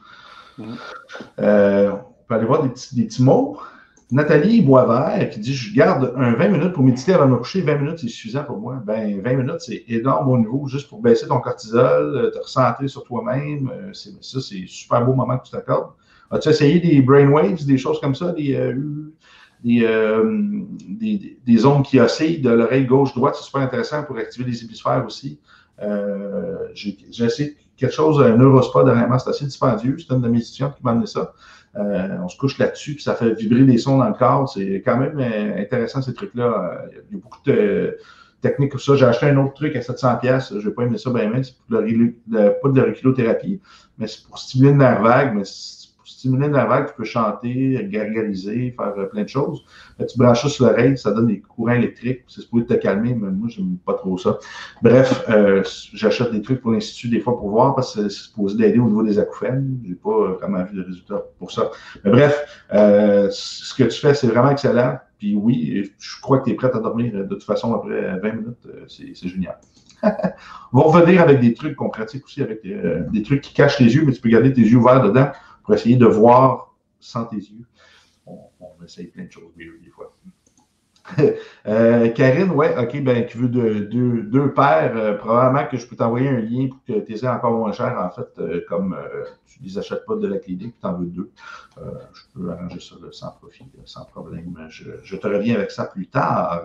A: On peut aller voir des petits mots. Nathalie Boisvert qui dit « Je garde 20 minutes pour méditer avant de me coucher. 20 minutes, c'est suffisant pour moi. » Ben, 20 minutes, c'est énorme au niveau, juste pour baisser ton cortisol, te recentrer sur toi-même. Ça, c'est un super beau moment que tu t'accordes. As-tu essayé des brainwaves, des choses comme ça, des ondes qui oscillent de l'oreille gauche-droite? C'est super intéressant pour activer les hémisphères aussi. J'ai essayé quelque chose, un Neurospa dernièrement, c'est assez dispendieux. C'est une de mes étudiantes qui m'a amené ça. On se couche là-dessus, puis ça fait vibrer des sons dans le corps. C'est quand même intéressant, ces trucs-là. Il y a beaucoup de techniques comme ça. J'ai acheté un autre truc à 700$. Je n'ai pas aimé ça bien même. C'est pas de l'auriculothérapie, mais c'est pour stimuler le nerf vague. Mais pour stimuler le nerf vague, tu peux chanter, gargariser, faire plein de choses. Mais tu branches ça sur l'oreille, ça donne des courants électriques. C'est supposé te calmer, mais moi, j'aime pas trop ça. Bref, j'achète des trucs pour l'Institut des fois pour voir, parce que c'est supposé d'aider au niveau des acouphènes. J'ai pas vraiment vu de résultats pour ça. Mais bref, ce que tu fais, c'est vraiment excellent. Puis oui, je crois que tu es prête à dormir de toute façon après 20 minutes. C'est génial. On va revenir avec des trucs qu'on pratique aussi, avec des trucs qui cachent les yeux, mais tu peux garder tes yeux ouverts dedans pour essayer de voir sans tes yeux. On essaye plein de choses des fois. Karine, ouais, OK, ben, qui veut deux paires, probablement que je peux t'envoyer un lien pour que tu les aies encore moins cher, en fait, comme tu ne les achètes pas de la clinique, puis tu en veux deux. Je peux arranger ça là, sans profit, sans problème. Je te reviens avec ça plus tard.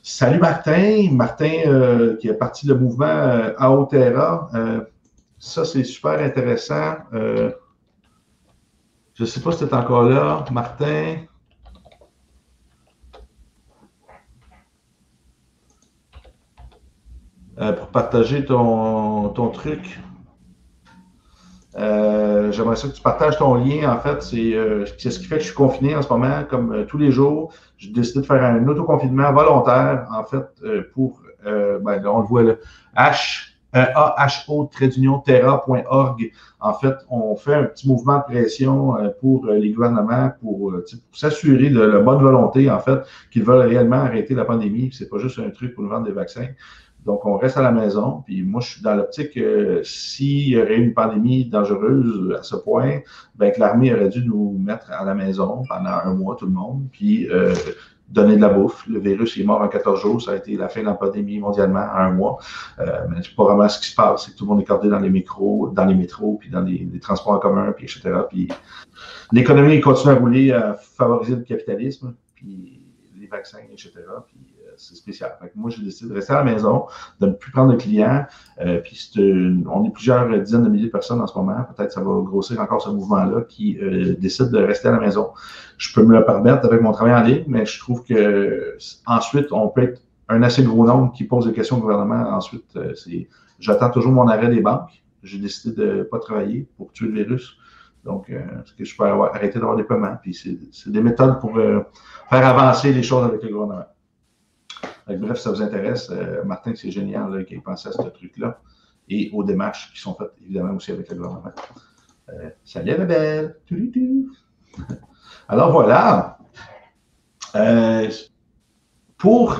A: Salut Martin. Martin qui est parti le mouvement Aoterra. Ça, c'est super intéressant. Je ne sais pas si tu es encore là, Martin. Pour partager ton truc. J'aimerais ça que tu partages ton lien. En fait, c'est ce qui fait que je suis confiné en ce moment, comme tous les jours. J'ai décidé de faire un autoconfinement volontaire, en fait, pour, ben, là, on le voit là, aho-terra.org. En fait, on fait un petit mouvement de pression pour les gouvernements pour s'assurer de la bonne volonté, en fait, qu'ils veulent réellement arrêter la pandémie. C'est pas juste un truc pour nous vendre des vaccins. Donc, on reste à la maison. Puis moi, je suis dans l'optique s'il y aurait une pandémie dangereuse à ce point, ben que l'armée aurait dû nous mettre à la maison pendant un mois, tout le monde, puis donner de la bouffe. Le virus est mort en 14 jours. Ça a été la fin de la pandémie mondialement en un mois. Mais c'est pas vraiment ce qui se passe. C'est que tout le monde est cordé dans les métros, puis dans les transports en commun, puis etc. Puis l'économie continue à rouler, à favoriser le capitalisme, puis les vaccins, etc. Puis c'est spécial. Fait que moi, j'ai décidé de rester à la maison, de ne plus prendre de clients. Puis on est plusieurs dizaines de milliers de personnes en ce moment. Peut-être que ça va grossir encore ce mouvement-là qui décide de rester à la maison. Je peux me le permettre avec mon travail en ligne, mais je trouve que ensuite, on peut être un assez gros nombre qui pose des questions au gouvernement. Ensuite, j'attends toujours mon arrêt des banques. J'ai décidé de ne pas travailler pour tuer le virus. Donc, est-ce que je peux arrêter d'avoir des paiements? Puis c'est des méthodes pour faire avancer les choses avec le gouvernement. Bref, si ça vous intéresse, Martin, c'est génial qu'il ait pensé à ce truc-là et aux démarches qui sont faites, évidemment, aussi avec le gouvernement. Salut, ma belle! Alors, voilà. Pour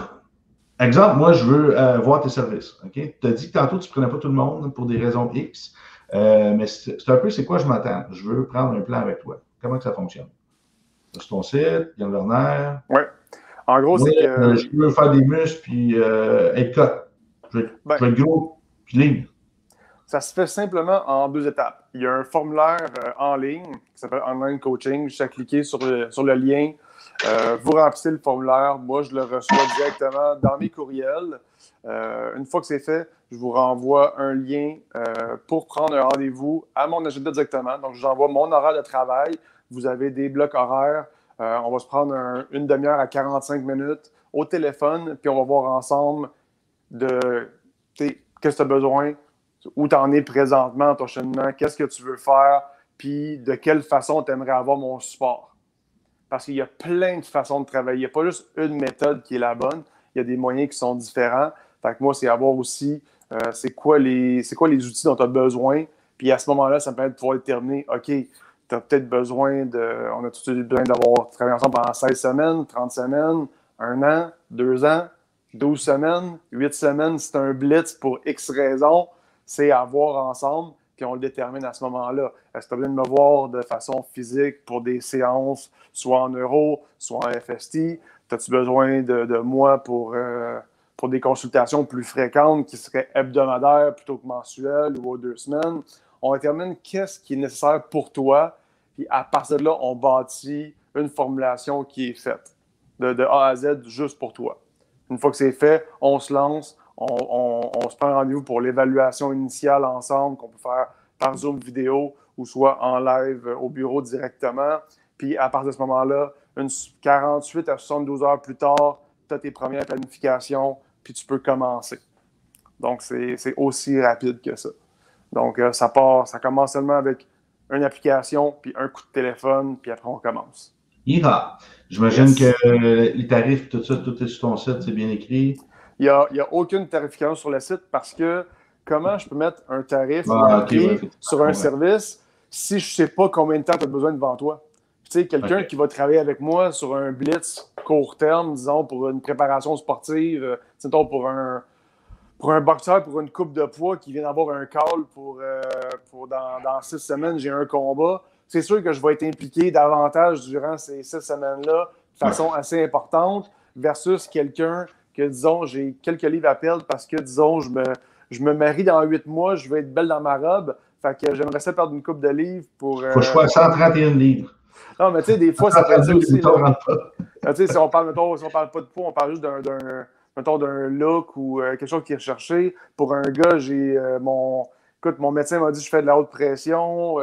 A: exemple, moi, je veux voir tes services. Okay? Tu as dit que tantôt, tu ne prenais pas tout le monde pour des raisons X, mais c'est un peu, c'est quoi je m'attends? Je veux prendre un plan avec toi. Comment que ça fonctionne? C'est ton site, Yann Werner.
B: Oui. En gros, c'est que.
A: Je veux faire des muscles puis être cut. Je veux être gros puis ligne.
B: Ça se fait simplement en 2 étapes. Il y a un formulaire en ligne qui s'appelle Online Coaching. Juste à cliquer sur le lien. Vous remplissez le formulaire. Moi, je le reçois directement dans mes courriels. Une fois que c'est fait, je vous renvoie un lien pour prendre un rendez-vous à mon agenda directement. Donc, je vous envoie mon horaire de travail. Vous avez des blocs horaires On va se prendre une demi-heure à 45 minutes au téléphone, puis on va voir ensemble qu'est-ce que tu as besoin, où tu en es présentement dans ton cheminement, qu'est-ce que tu veux faire, puis de quelle façon tu aimerais avoir mon support. Parce qu'il y a plein de façons de travailler. Il n'y a pas juste une méthode qui est la bonne. Il y a des moyens qui sont différents. Fait que moi, c'est avoir aussi c'est quoi les outils dont tu as besoin. Puis à ce moment-là, ça me permet de pouvoir déterminer, OK, tu as peut-être besoin on a tout besoin d'avoir travaillé ensemble pendant 16 semaines, 30 semaines, 1 an, 2 ans, 12 semaines, 8 semaines. C'est un blitz pour X raisons. C'est à voir ensemble, puis on le détermine à ce moment-là. Est-ce que tu as besoin de me voir de façon physique pour des séances, soit en euro, soit en FST? As-tu besoin de moi pour des consultations plus fréquentes qui seraient hebdomadaires plutôt que mensuelles ou aux 2 semaines? On détermine qu'est-ce qui est nécessaire pour toi, puis à partir de là, on bâtit une formulation qui est faite de A à Z juste pour toi. Une fois que c'est fait, on se lance, on se prend rendez-vous pour l'évaluation initiale ensemble qu'on peut faire par Zoom vidéo ou soit en live au bureau directement. Puis à partir de ce moment-là, 48 à 72 heures plus tard, tu as tes premières planifications, puis tu peux commencer. Donc, c'est aussi rapide que ça. Donc, ça commence seulement avec une application, puis un coup de téléphone, puis après, on commence.
A: J'imagine que les tarifs, tout ça, tout est sur ton site, c'est bien écrit.
B: Il n'y a aucune tarification sur le site parce que comment je peux mettre un tarif ou un prix sur un service si je ne sais pas combien de temps tu as besoin devant toi? Tu sais, quelqu'un qui va travailler avec moi sur un blitz court terme, disons, pour une préparation sportive, disons, pour un boxeur, pour une coupe de poids qui vient d'avoir un call pour dans 6 semaines, j'ai un combat. C'est sûr que je vais être impliqué davantage durant ces 6 semaines-là de façon assez importante versus quelqu'un que, disons, j'ai quelques livres à perdre parce que, disons, je me marie dans 8 mois, je vais être belle dans ma robe. Fait que j'aimerais ça perdre une coupe de livres pour...
A: Faut que je fasse 131 livres.
B: Non, mais tu sais, des fois, ça peut être ça aussi. Tu sais, si on parle pas de poids, on parle juste d'un look ou quelque chose qui est recherché. Pour un gars, mon médecin m'a dit que je fais de la haute pression,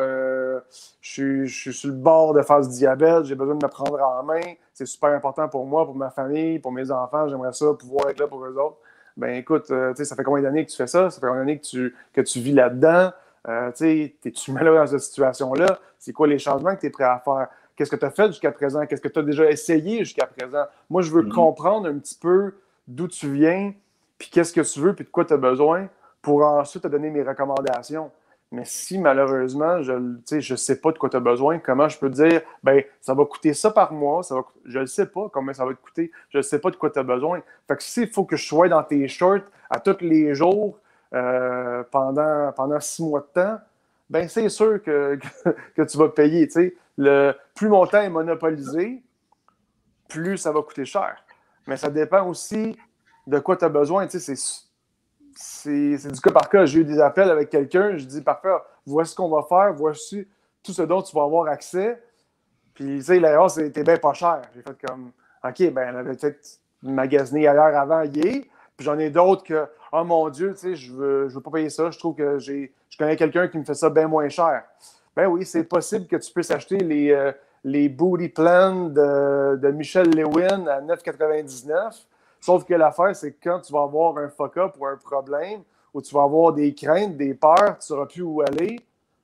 B: je suis sur le bord de faire du diabète, j'ai besoin de me prendre en main. C'est super important pour moi, pour ma famille, pour mes enfants. J'aimerais ça pouvoir être là pour eux autres. Ben écoute, ça fait combien d'années que tu fais ça? Ça fait combien d'années que tu vis là-dedans? Es-tu malheureux dans cette situation-là? C'est quoi les changements que tu es prêt à faire? Qu'est-ce que tu as fait jusqu'à présent? Qu'est-ce que tu as déjà essayé jusqu'à présent? Moi, je veux comprendre un petit peu d'où tu viens, puis qu'est-ce que tu veux, puis de quoi tu as besoin pour ensuite te donner mes recommandations. Mais si malheureusement, je ne sais pas de quoi tu as besoin, comment je peux te dire, ben ça va coûter ça par mois, je ne sais pas combien ça va te coûter, je ne sais pas de quoi tu as besoin. Fait que s'il faut que je sois dans tes shorts à tous les jours pendant 6 mois de temps, ben c'est sûr que tu vas payer. Plus mon temps est monopolisé, plus ça va coûter cher. Mais ça dépend aussi de quoi tu as besoin. C'est du cas par cas. J'ai eu des appels avec quelqu'un, je dis parfait, voici ce qu'on va faire, voici tout ce dont tu vas avoir accès. Puis, tu sais, l'ailleurs, c'était bien pas cher. J'ai fait comme, OK, ben, elle avait peut-être magasiné ailleurs avant hier. Puis j'en ai d'autres que, oh mon Dieu, tu sais, je veux pas payer ça. Je trouve que je connais quelqu'un qui me fait ça bien moins cher. Ben oui, c'est possible que tu puisses acheter les Booty Plans de Michel Lewin à 9,99. Sauf que l'affaire, c'est que quand tu vas avoir un fuck-up ou un problème, ou tu vas avoir des craintes, des peurs, tu ne sauras plus où aller,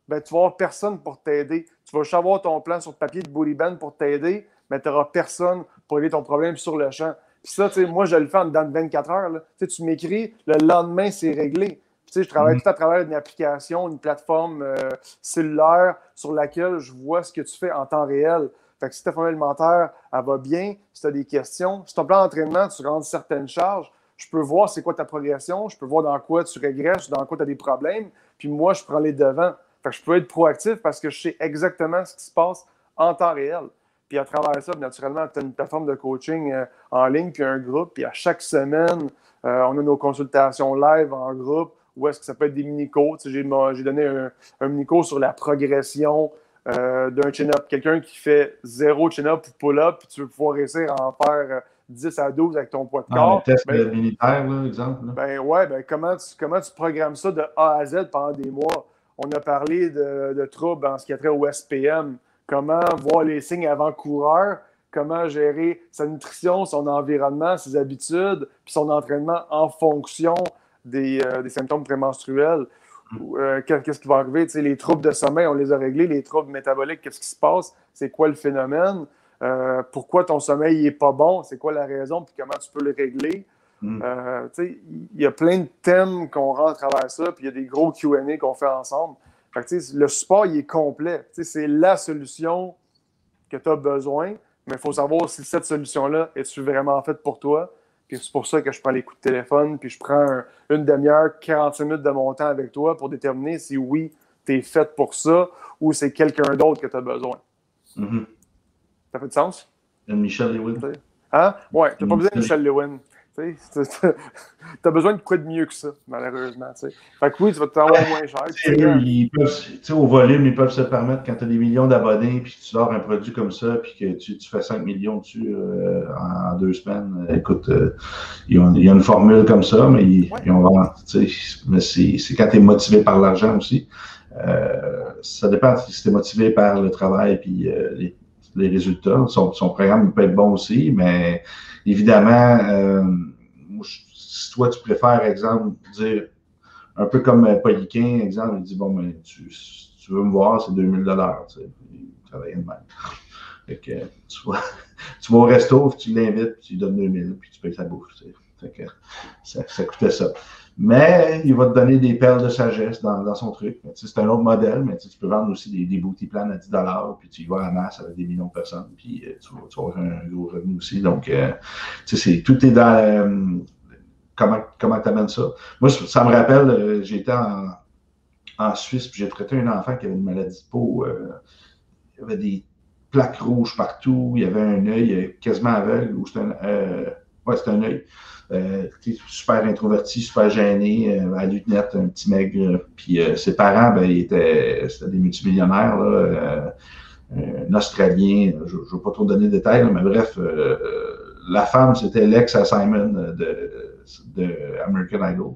B: ben, tu vas avoir personne pour t'aider. Tu vas juste avoir ton plan sur le papier de Booty Band pour t'aider, mais tu n'auras personne pour aider ton problème sur le champ. Puis ça, moi, je le fais en dedans de 24 heures. Là. Tu m'écris, le lendemain, c'est réglé. Je travaille tout à travers une application, une plateforme cellulaire sur laquelle je vois ce que tu fais en temps réel. Fait que si ta formule alimentaire, elle va bien, si tu as des questions, si ton plan d'entraînement, tu rentres certaines charges, je peux voir c'est quoi ta progression, je peux voir dans quoi tu régresses, dans quoi tu as des problèmes, puis moi, je prends les devants. Fait que je peux être proactif parce que je sais exactement ce qui se passe en temps réel. Puis à travers ça, naturellement, tu as une plateforme de coaching en ligne, puis un groupe, puis à chaque semaine, on a nos consultations live en groupe, ou est-ce que ça peut être des mini-cours. J'ai donné un mini-cours sur la progression d'un chin-up. Quelqu'un qui fait 0 chin-up ou pull-up, puis tu veux pouvoir réussir à en faire 10 à 12 avec ton poids de corps.
A: Un test militaire, là, exemple. Là.
B: Ben ouais, comment tu programmes ça de A à Z pendant des mois? On a parlé de troubles en ce qui a trait au SPM. Comment voir les signes avant-coureurs, comment gérer sa nutrition, son environnement, ses habitudes, puis son entraînement en fonction des symptômes prémenstruels. Qu'est-ce qui va arriver? Tu sais, les troubles de sommeil, on les a réglés. Les troubles métaboliques, qu'est-ce qui se passe? C'est quoi le phénomène? Pourquoi ton sommeil n'est pas bon? C'est quoi la raison? Puis comment tu peux le régler? Tu sais, il y a plein de thèmes qu'on rentre à travers ça, puis il y a des gros Q&A qu'on fait ensemble. Fait que, tu sais, le support, il est complet. Tu sais, c'est la solution que tu as besoin, mais il faut savoir si cette solution-là est-tu vraiment faite pour toi. Puis c'est pour ça que je prends les coups de téléphone, puis je prends une demi-heure, 45 minutes de mon temps avec toi pour déterminer si oui, tu es faite pour ça ou c'est quelqu'un d'autre que tu as besoin. Ça fait du sens?
A: Michel Lewin.
B: Hein? Ouais, tu n'as pas besoin de Michel Lewin. Tu as besoin de quoi de mieux que ça, malheureusement. T'sais. Fait que oui, tu vas t'avoir moins cher.
A: Au volume, ils peuvent se permettre, quand tu as des millions d'abonnés, puis tu sors un produit comme ça, puis que tu fais 5 millions dessus en 2 semaines. Écoute, il y a une formule comme ça, mais mais c'est quand tu es motivé par l'argent aussi. Ça dépend si tu es motivé par le travail puis les résultats. Son programme peut être bon aussi, mais évidemment, si toi, tu préfères, exemple, dire un peu comme Poliquin, exemple, il dit, bon, mais tu veux me voir, c'est 2000 $. Tu sais, il travaillait de même. Fait que tu vas au resto, tu l'invites, puis tu lui donnes 2000, puis tu payes sa bouffe. Tu sais. Fait que ça coûtait ça. Mais il va te donner des perles de sagesse dans son truc. C'est un autre modèle, mais tu peux vendre aussi des booty plans à 10 $, puis tu y vas à masse avec des millions de personnes, puis tu vas avoir un gros revenu aussi. Donc, tout est dans comment tu amènes ça. Moi, ça me rappelle, j'étais en Suisse, puis j'ai traité un enfant qui avait une maladie de peau. Il y avait des plaques rouges partout, il y avait un œil quasiment aveugle, ou c'était un œil. Super introverti, super gêné, à lunettes, un petit maigre. Puis ses parents, c'était des multimillionnaires, là, un Australien, je ne veux pas trop donner de détails, mais bref, la femme, c'était l'ex à Simon de American Idol.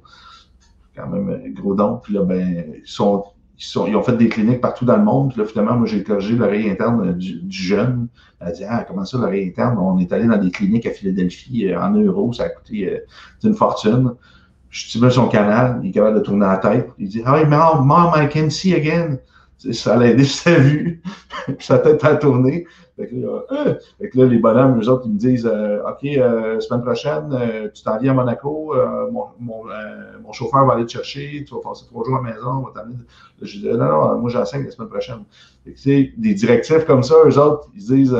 A: Quand même un gros don. Puis là, ils ont fait des cliniques partout dans le monde. Puis là, finalement, moi, j'ai corrigé l'oreille interne du jeune. Elle a dit, comment ça, l'oreille interne? On est allé dans des cliniques à Philadelphie en euros. Ça a coûté une fortune. Je stimule son canal. Il est capable de tourner la tête. Il dit, hey, mom, I can see again. Ça l'a aidé sa vue. Puis sa tête a tourné. Fait que là, les bonhommes, eux autres, ils me disent, OK, semaine prochaine, tu t'en viens à Monaco, mon chauffeur va aller te chercher, tu vas passer 3 jours à la maison, on va t'amener. Je dis, non, moi j'enseigne la semaine prochaine. Fait que, des directives comme ça, eux autres, ils disent,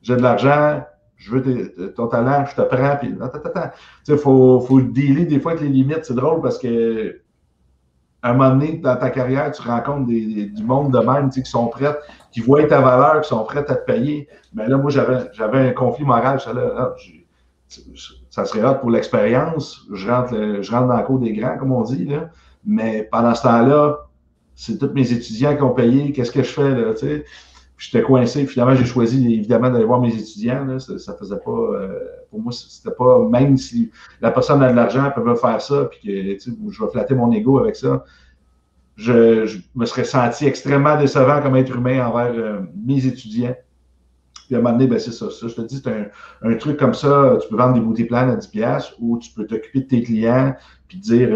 A: j'ai de l'argent, je veux ton talent, je te prends, puis attends. Il faut dealer des fois avec les limites. C'est drôle parce que à un moment donné, dans ta carrière, tu rencontres du monde de même qui sont prêts, qui voient ta valeur, qui sont prêts à te payer. Mais là, moi, j'avais un conflit moral. Ça serait hot pour l'expérience. Je rentre dans la cour des grands, comme on dit. Là. Mais pendant ce temps-là, c'est tous mes étudiants qui ont payé. Qu'est-ce que je fais? Là, t'sais? J'étais coincé. Finalement, j'ai choisi évidemment d'aller voir mes étudiants. Là. Ça faisait pas. Pour moi, c'était pas. Même si la personne a de l'argent, elle peut faire ça, puis que je vais flatter mon ego avec ça. Je me serais senti extrêmement décevant comme être humain envers mes étudiants. Puis à un moment donné, c'est ça. Je te dis, c'est un truc comme ça. Tu peux vendre des beauty plans à 10$ ou tu peux t'occuper de tes clients puis dire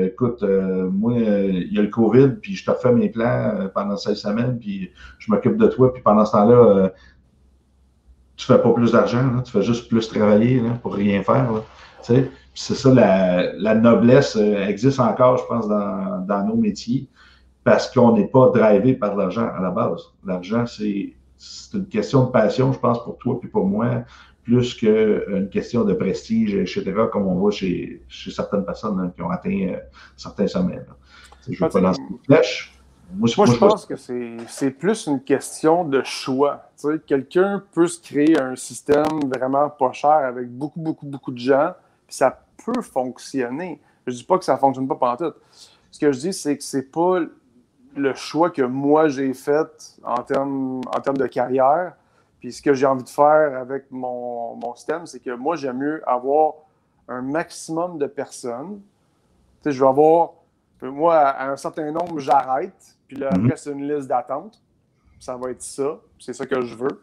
A: écoute, moi, il y a le COVID, puis je te refais mes plans pendant 16 semaines, puis je m'occupe de toi, puis pendant ce temps-là, tu fais pas plus d'argent, là, tu fais juste plus travailler là, pour rien faire. Là, tu sais? C'est ça, la noblesse existe encore, je pense, dans nos métiers, parce qu'on n'est pas drivé par l'argent à la base. L'argent, c'est une question de passion, je pense, pour toi puis pour moi, plus qu'une question de prestige, etc., comme on voit chez certaines personnes là, qui ont atteint certains sommets. Là. Je ne veux pas lancer une flèche.
B: Moi, je pense que c'est plus une question de choix. Tu sais, quelqu'un peut se créer un système vraiment pas cher avec beaucoup de gens, puis ça peut fonctionner. Je ne dis pas que ça ne fonctionne pas pantoute. Ce que je dis, c'est que c'est pas le choix que moi j'ai fait en termes de carrière. Puis ce que j'ai envie de faire avec mon système, c'est que moi, j'aime mieux avoir un maximum de personnes. Tu sais, je vais avoir, moi, à un certain nombre, j'arrête. Puis là, après, c'est une liste d'attente. Ça va être ça. C'est ça que je veux.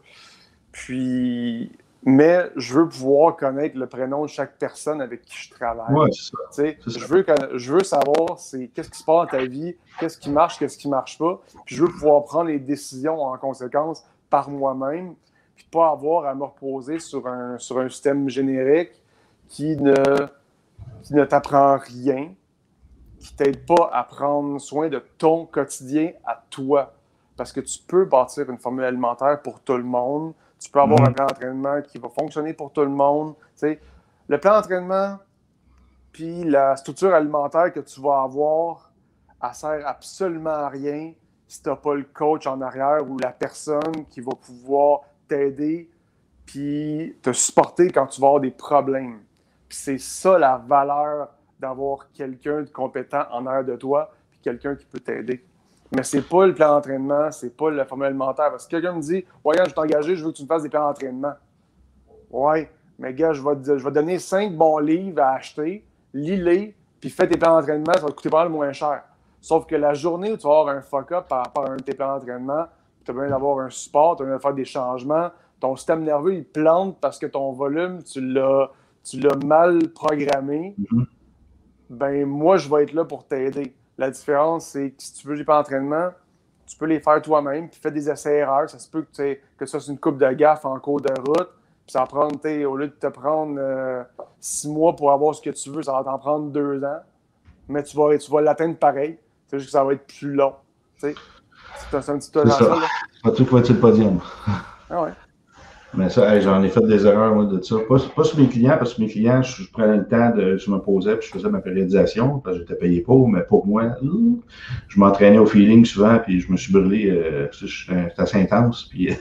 B: Mais je veux pouvoir connaître le prénom de chaque personne avec qui je travaille.
A: Ouais, c'est ça.
B: Je veux savoir qu'est-ce qui se passe dans ta vie, qu'est-ce qui marche pas. Puis je veux pouvoir prendre les décisions en conséquence par moi-même, puis pas avoir à me reposer sur un système générique qui ne t'apprend rien, qui t'aide pas à prendre soin de ton quotidien à toi. Parce que tu peux bâtir une formule alimentaire pour tout le monde. Tu peux avoir un plan d'entraînement qui va fonctionner pour tout le monde. T'sais, le plan d'entraînement puis la structure alimentaire que tu vas avoir, elle sert absolument à rien si tu n'as pas le coach en arrière ou la personne qui va pouvoir t'aider puis te supporter quand tu vas avoir des problèmes. Puis c'est ça la valeur d'avoir quelqu'un de compétent en arrière de toi puis quelqu'un qui peut t'aider. Mais c'est pas le plan d'entraînement, c'est pas la formule alimentaire. Parce que quelqu'un me dit « Ouais, je t'ai engagé, je veux que tu me fasses des plans d'entraînement. » Ouais, mais gars, je vais te donner 5 bons livres à acheter, lis-les, puis fais tes plans d'entraînement, ça va te coûter pas mal moins cher. Sauf que la journée où tu vas avoir un fuck-up par rapport à un de tes plans d'entraînement, tu as besoin d'avoir un support, tu as besoin de faire des changements, ton système nerveux, il plante parce que ton volume, tu l'as mal programmé. Ben moi, je vais être là pour t'aider. La différence, c'est que si tu veux des plans d'entraînement, tu peux les faire toi-même, puis fais des essais-erreurs. Ça se peut que ça soit une coupe de gaffe en cours de route, puis ça va prendre, au lieu de te prendre 6 mois pour avoir ce que tu veux, ça va t'en prendre 2 ans. Mais tu vas l'atteindre pareil. C'est juste que ça va être plus long. C'est un petit peu
A: ça. Pas tout pour être sur le podium.
B: Ah ouais.
A: Mais ça, j'en ai fait des erreurs, moi, de ça. Pas sur mes clients, parce que mes clients, je prenais le temps je me posais, puis je faisais ma périodisation, parce que j'étais payé pour, mais pour moi, je m'entraînais au feeling souvent, puis je me suis brûlé, c'était assez intense, puis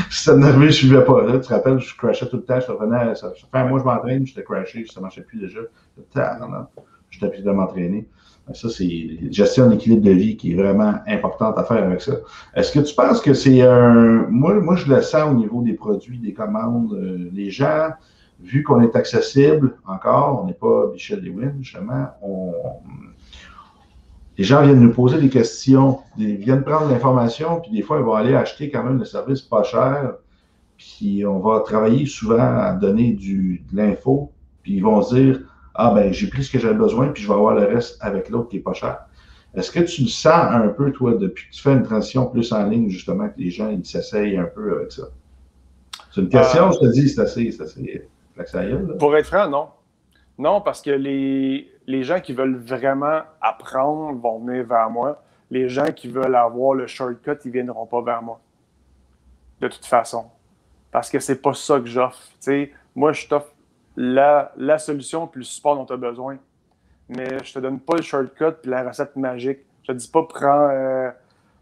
A: système nerveux, je ne suivais pas. Là, tu te rappelles, je crashais tout le temps, ça fait un mois que je m'entraîne, j'étais crashé, ça ne marchait plus déjà. J'étais plus de m'entraîner. Ça, c'est une gestion d'équilibre de vie qui est vraiment importante à faire avec ça. Est-ce que tu penses que c'est un... Moi, je le sens au niveau des produits, des commandes. Les gens, vu qu'on est accessible encore, on n'est pas Michel Lewin, justement, les gens viennent nous poser des questions, ils viennent prendre l'information, puis des fois, ils vont aller acheter quand même le service pas cher, puis on va travailler souvent à donner de l'info, puis ils vont se dire « Ah, ben j'ai pris ce que j'avais besoin, puis je vais avoir le reste avec l'autre qui est pas cher. » Est-ce que tu le sens un peu, toi, depuis que tu fais une transition plus en ligne, justement, que les gens, ils s'essayent un peu avec ça? C'est une question, je te dis, c'est assez flaxaïel.
B: Pour être franc, non. Non, parce que les gens qui veulent vraiment apprendre vont venir vers moi. Les gens qui veulent avoir le shortcut, ils ne viendront pas vers moi. De toute façon. Parce que c'est pas ça que j'offre. T'sais, moi, je t'offre la solution puis le support dont tu as besoin. Mais je te donne pas le shortcut puis la recette magique. Je te dis pas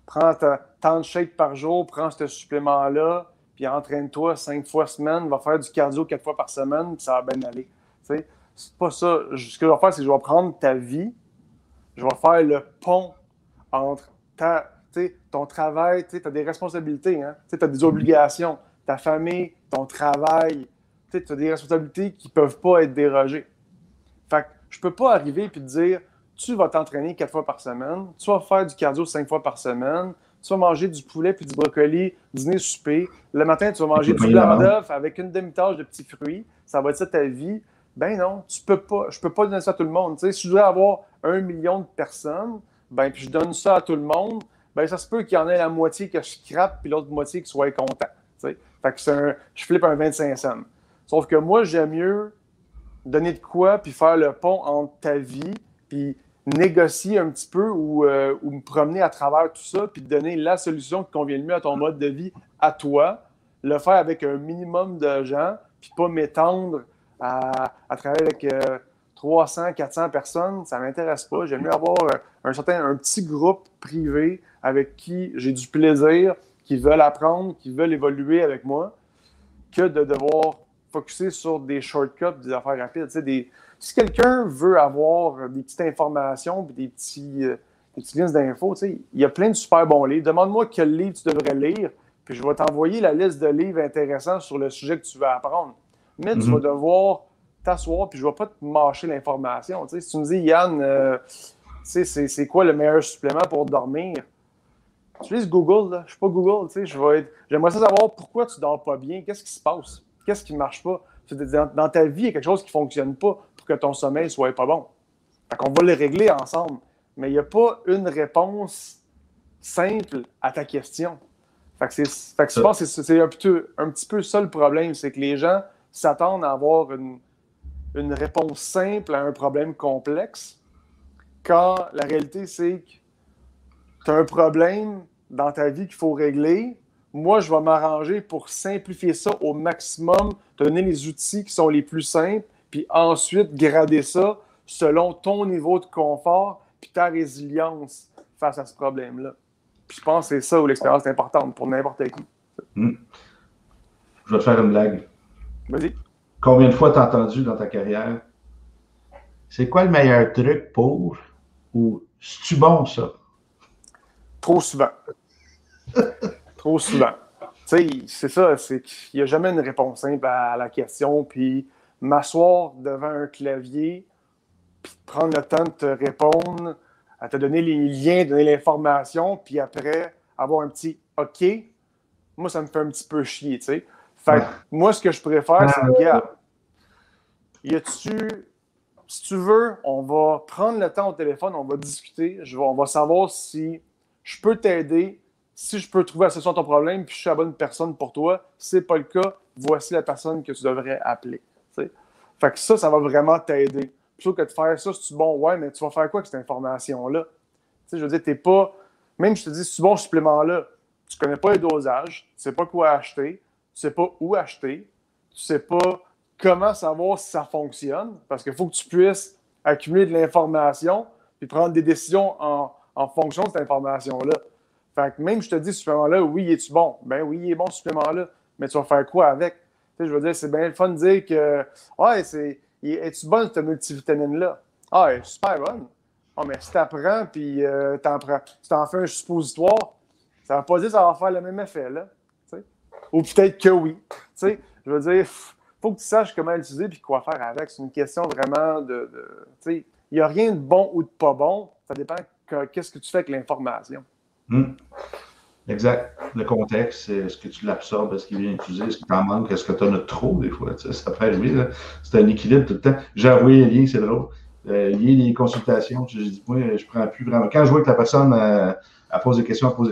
B: prends tant de shakes par jour, prends ce supplément-là, puis entraîne-toi 5 fois semaine, va faire du cardio 4 fois par semaine, puis ça va bien aller. T'sais, c'est pas ça. Ce que je vais faire, c'est que je vais prendre ta vie, je vais faire le pont entre ton travail, tu as des responsabilités, hein? Tu as des obligations, ta famille, ton travail, tu as des responsabilités qui ne peuvent pas être dérogées. Fait que je peux pas arriver et te dire tu vas t'entraîner 4 fois par semaine, tu vas faire du cardio 5 fois par semaine, tu vas manger du poulet puis du brocoli, dîner, souper. Le matin, tu vas manger du blanc d'œuf avec une demi-tasse de petits fruits. Ça va être ça ta vie. Ben non, je peux pas donner ça à tout le monde. T'sais, si je voudrais avoir 1 million de personnes, ben puis je donne ça à tout le monde, ben ça se peut qu'il y en ait la moitié que je scrape puis l'autre moitié qui soit content. T'sais. Fait que je flippe un 25 cents. Sauf que moi, j'aime mieux donner de quoi puis faire le pont entre ta vie puis négocier un petit peu ou me promener à travers tout ça puis te donner la solution qui convient le mieux à ton mode de vie, à toi, le faire avec un minimum de gens puis pas m'étendre à travailler avec 300, 400 personnes, ça ne m'intéresse pas. J'aime mieux avoir un petit groupe privé avec qui j'ai du plaisir, qui veulent apprendre, qui veulent évoluer avec moi, que de devoir focusser sur des shortcuts, des affaires rapides. Si quelqu'un veut avoir des petites informations, des petits listes d'infos, il y a plein de super bons livres. Demande-moi quel livre tu devrais lire, puis je vais t'envoyer la liste de livres intéressants sur le sujet que tu veux apprendre. Mais tu vas devoir t'asseoir, puis je ne vais pas te mâcher l'information. Si tu me dis, Yann, c'est quoi le meilleur supplément pour dormir? Utilise Google, là. Je suis pas Google, tu sais. J'aimerais savoir pourquoi tu dors pas bien. Qu'est-ce qui se passe? Qu'est-ce qui ne marche pas? Dans ta vie, il y a quelque chose qui ne fonctionne pas pour que ton sommeil soit pas bon. Fait qu'on va le régler ensemble. Mais il n'y a pas une réponse simple à ta question. Fait que je pense que c'est un petit peu ça le problème, c'est que les gens s'attendent à avoir une réponse simple à un problème complexe, quand la réalité, c'est que tu as un problème dans ta vie qu'il faut régler. Moi, je vais m'arranger pour simplifier ça au maximum, te donner les outils qui sont les plus simples, puis ensuite grader ça selon ton niveau de confort puis ta résilience face à ce problème-là. Puis je pense que c'est ça où l'expérience est importante pour n'importe qui.
A: Je vais te faire une blague.
B: Vas-y.
A: Combien de fois t'as entendu dans ta carrière, c'est quoi le meilleur truc pour, ou c'est-tu bon ça?
B: Trop souvent. Trop souvent. Tu sais, c'est ça, c'est qu'il n'y a jamais une réponse simple à la question, puis m'asseoir devant un clavier, puis prendre le temps de te répondre, à te donner les liens, donner l'information, puis après, avoir un petit « OK », moi, ça me fait un petit peu chier, tu sais. Fait que moi, ce que je préfère, c'est, regarde, si tu veux, on va prendre le temps au téléphone, on va discuter, on va savoir si je peux t'aider, si je peux trouver la solution à ton problème, puis je suis la bonne personne pour toi. Si ce n'est pas le cas, voici la personne que tu devrais appeler. T'sais. Fait que ça va vraiment t'aider. Plutôt que de faire ça, c'est bon, ouais, mais tu vas faire quoi avec cette information-là? Je veux dire, t'es pas. Même je te dis, c'est bon ce supplément-là, tu connais pas les dosages, tu sais pas quoi acheter, tu sais pas où acheter, tu sais pas comment savoir si ça fonctionne, parce qu'il faut que tu puisses accumuler de l'information puis prendre des décisions en fonction de cette information-là. Fait que même je te dis, ce supplément-là, oui, es-tu bon? Ben oui, il est bon ce supplément-là, mais tu vas faire quoi avec? Tu sais, je veux dire, c'est bien le fun de dire que es-tu bonne cette multivitamine-là? Ah, elle est super bonne. Ah, mais si tu apprends puis tu t'en fais un suppositoire, ça ne veut pas dire que ça va faire le même effet, là. T'sais? Ou peut-être que oui. T'sais, je veux dire, faut que tu saches comment l'utiliser et quoi faire avec. C'est une question vraiment il n'y a rien de bon ou de pas bon. Ça dépend qu'est-ce que tu fais avec l'information.
A: Exact. Le contexte, est-ce que tu l'absorbes, est-ce qu'il vient utiliser, est-ce qu'il t'en manque, est-ce que tu en as trop des fois? Ça peut arriver. Là. C'est un équilibre tout le temps. J'ai envoyé un lien, c'est drôle. Lié les consultations, j'ai dit, moi, je prends plus vraiment. Quand je vois que la personne elle pose des questions, elle pose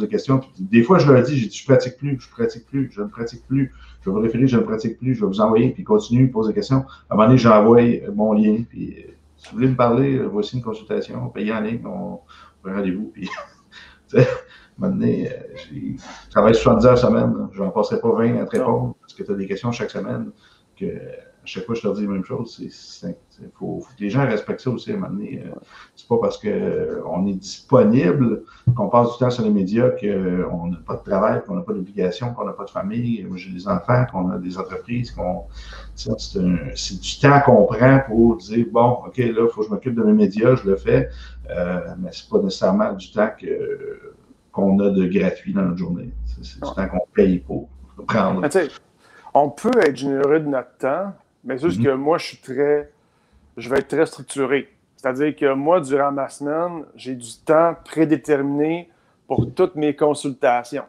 A: des questions, puis des fois, je leur dis, j'ai dit, je ne pratique plus, je ne pratique plus, je vais vous référer, je ne pratique plus, je vais vous envoyer, puis continue, pose des questions. À un moment donné, j'envoie mon lien, puis si vous voulez me parler, voici une consultation, payez en ligne, on fait un rendez-vous, puis à un moment donné, je travaille 70 heures semaine, je n'en passerai pas 20 à te répondre, parce que tu as des questions chaque semaine, que à chaque fois, je leur dis la même chose. Il faut que les gens respectent ça aussi à un moment donné. C'est pas parce qu'on est disponible, qu'on passe du temps sur les médias, qu'on n'a pas de travail, qu'on n'a pas d'obligation, qu'on n'a pas de famille. Moi, j'ai des enfants, qu'on a des entreprises. C'est du temps qu'on prend pour dire, bon, OK, là, il faut que je m'occupe de mes médias, je le fais, mais c'est pas nécessairement du temps qu'on a de gratuit dans notre journée. C'est du temps qu'on paye pour prendre.
B: On peut être généreux de notre temps, mais c'est juste que moi, je vais être très structuré. C'est-à-dire que moi, durant ma semaine, j'ai du temps prédéterminé pour toutes mes consultations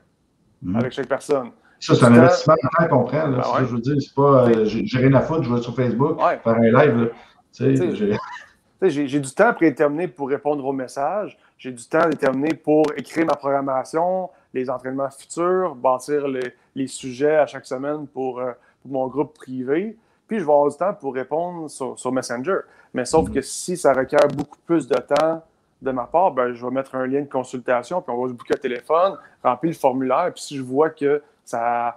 B: avec chaque personne.
A: Ça, c'est un investissement de temps qu'on prend. Là, je veux dire, c'est pas j'ai rien à foutre, je vais sur Facebook, faire un live.
B: J'ai du temps prédéterminé pour répondre aux messages. J'ai du temps déterminé pour écrire ma programmation, les entraînements futurs, bâtir les sujets à chaque semaine pour mon groupe privé. Puis, je vais avoir du temps pour répondre sur Messenger. Mais sauf que si ça requiert beaucoup plus de temps de ma part, ben, je vais mettre un lien de consultation, puis on va se booker le téléphone, remplir le formulaire. Puis, si je vois que ça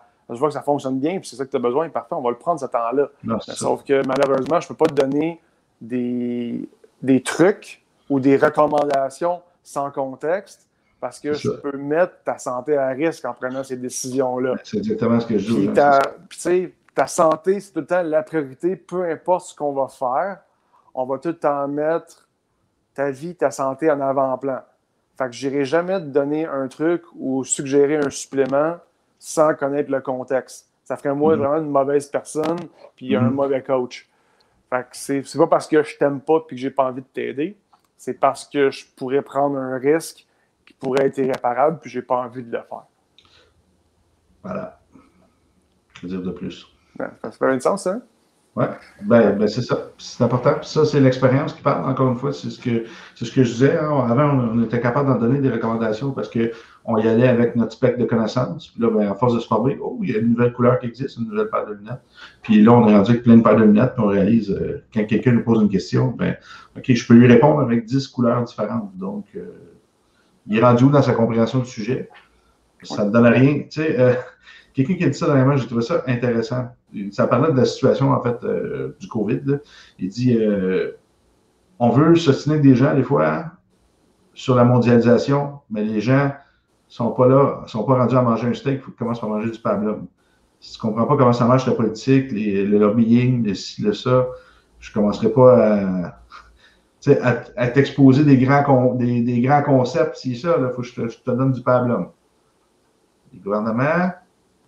B: fonctionne bien, puis c'est ça que tu as besoin, parfait, on va le prendre ce temps-là. Sauf que malheureusement, je ne peux pas te donner des trucs ou des recommandations sans contexte parce que je peux mettre ta santé à risque en prenant ces décisions-là.
A: C'est exactement ce que je dis.
B: Puis tu sais, ta santé, c'est tout le temps la priorité, peu importe ce qu'on va faire, on va tout le temps mettre ta vie, ta santé en avant-plan. Fait que je n'irai jamais te donner un truc ou suggérer un supplément sans connaître le contexte. Ça ferait moi vraiment une mauvaise personne puis un mauvais coach. Fait que c'est pas parce que je t'aime pas et que j'ai pas envie de t'aider, c'est parce que je pourrais prendre un risque pourrait être irréparable, puis j'ai pas envie de le faire.
A: Voilà. Je veux dire de plus.
B: Ça fait un sens, hein?
A: Oui, ben c'est ça. C'est important. Puis ça, c'est l'expérience qui parle, encore une fois. C'est ce que je disais. Hein. Avant, on était capable d'en donner des recommandations parce qu'on y allait avec notre spectre de connaissances. Puis là, ben, à force de se former, il y a une nouvelle couleur qui existe, une nouvelle paire de lunettes. Puis là, on est rendu avec plein de paires de lunettes, puis on réalise, quand quelqu'un nous pose une question, ben, OK, je peux lui répondre avec 10 couleurs différentes. Donc, il est rendu où dans sa compréhension du sujet? Ça ne donne rien. Tu sais, quelqu'un qui a dit ça dernièrement, j'ai trouvé ça intéressant. Ça parlait de la situation, en fait, du COVID. Là. Il dit on veut s'ostiner des gens, des fois, sur la mondialisation, mais les gens ne sont pas là, sont pas rendus à manger un steak, il faut qu'ils commencent par manger du pablum. Si tu ne comprends pas comment ça marche la politique, le lobbying, le ça, je ne commencerai pas à t'exposer des grands concepts. Si ça, il faut que je te donne du pablum. Les gouvernements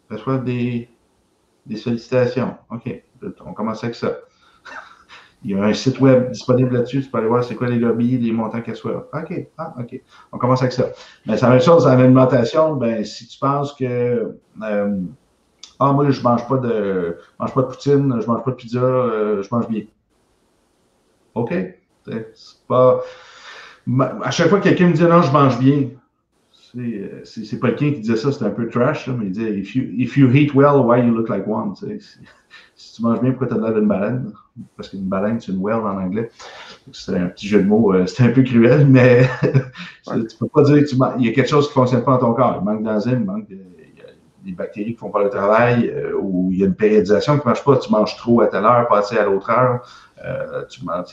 A: reçoivent des sollicitations. OK, on commence avec ça. Il y a un site web disponible là-dessus. Tu peux aller voir c'est quoi les lobbies, les montants qu'elles soient. OK, OK. On commence avec ça. Mais c'est la même chose en alimentation. Ben, si tu penses que moi, je mange pas de poutine, je mange pas de pizza, je mange bien. OK. C'est pas. À chaque fois que quelqu'un me dit non, je mange bien. C'est pas quelqu'un qui disait ça, c'était un peu trash, là, mais il disait if you eat well, why you look like one? Si tu manges bien, pourquoi tu as l'air d'une baleine? Parce qu'une baleine, c'est une whale en anglais. C'était un petit jeu de mots, c'était un peu cruel, mais tu peux pas dire il y a quelque chose qui ne fonctionne pas dans ton corps. Il manque d'enzymes, il manque des bactéries qui ne font pas le travail, ou il y a une périodisation qui ne marche pas, tu manges trop à telle heure, pas assez à l'autre heure.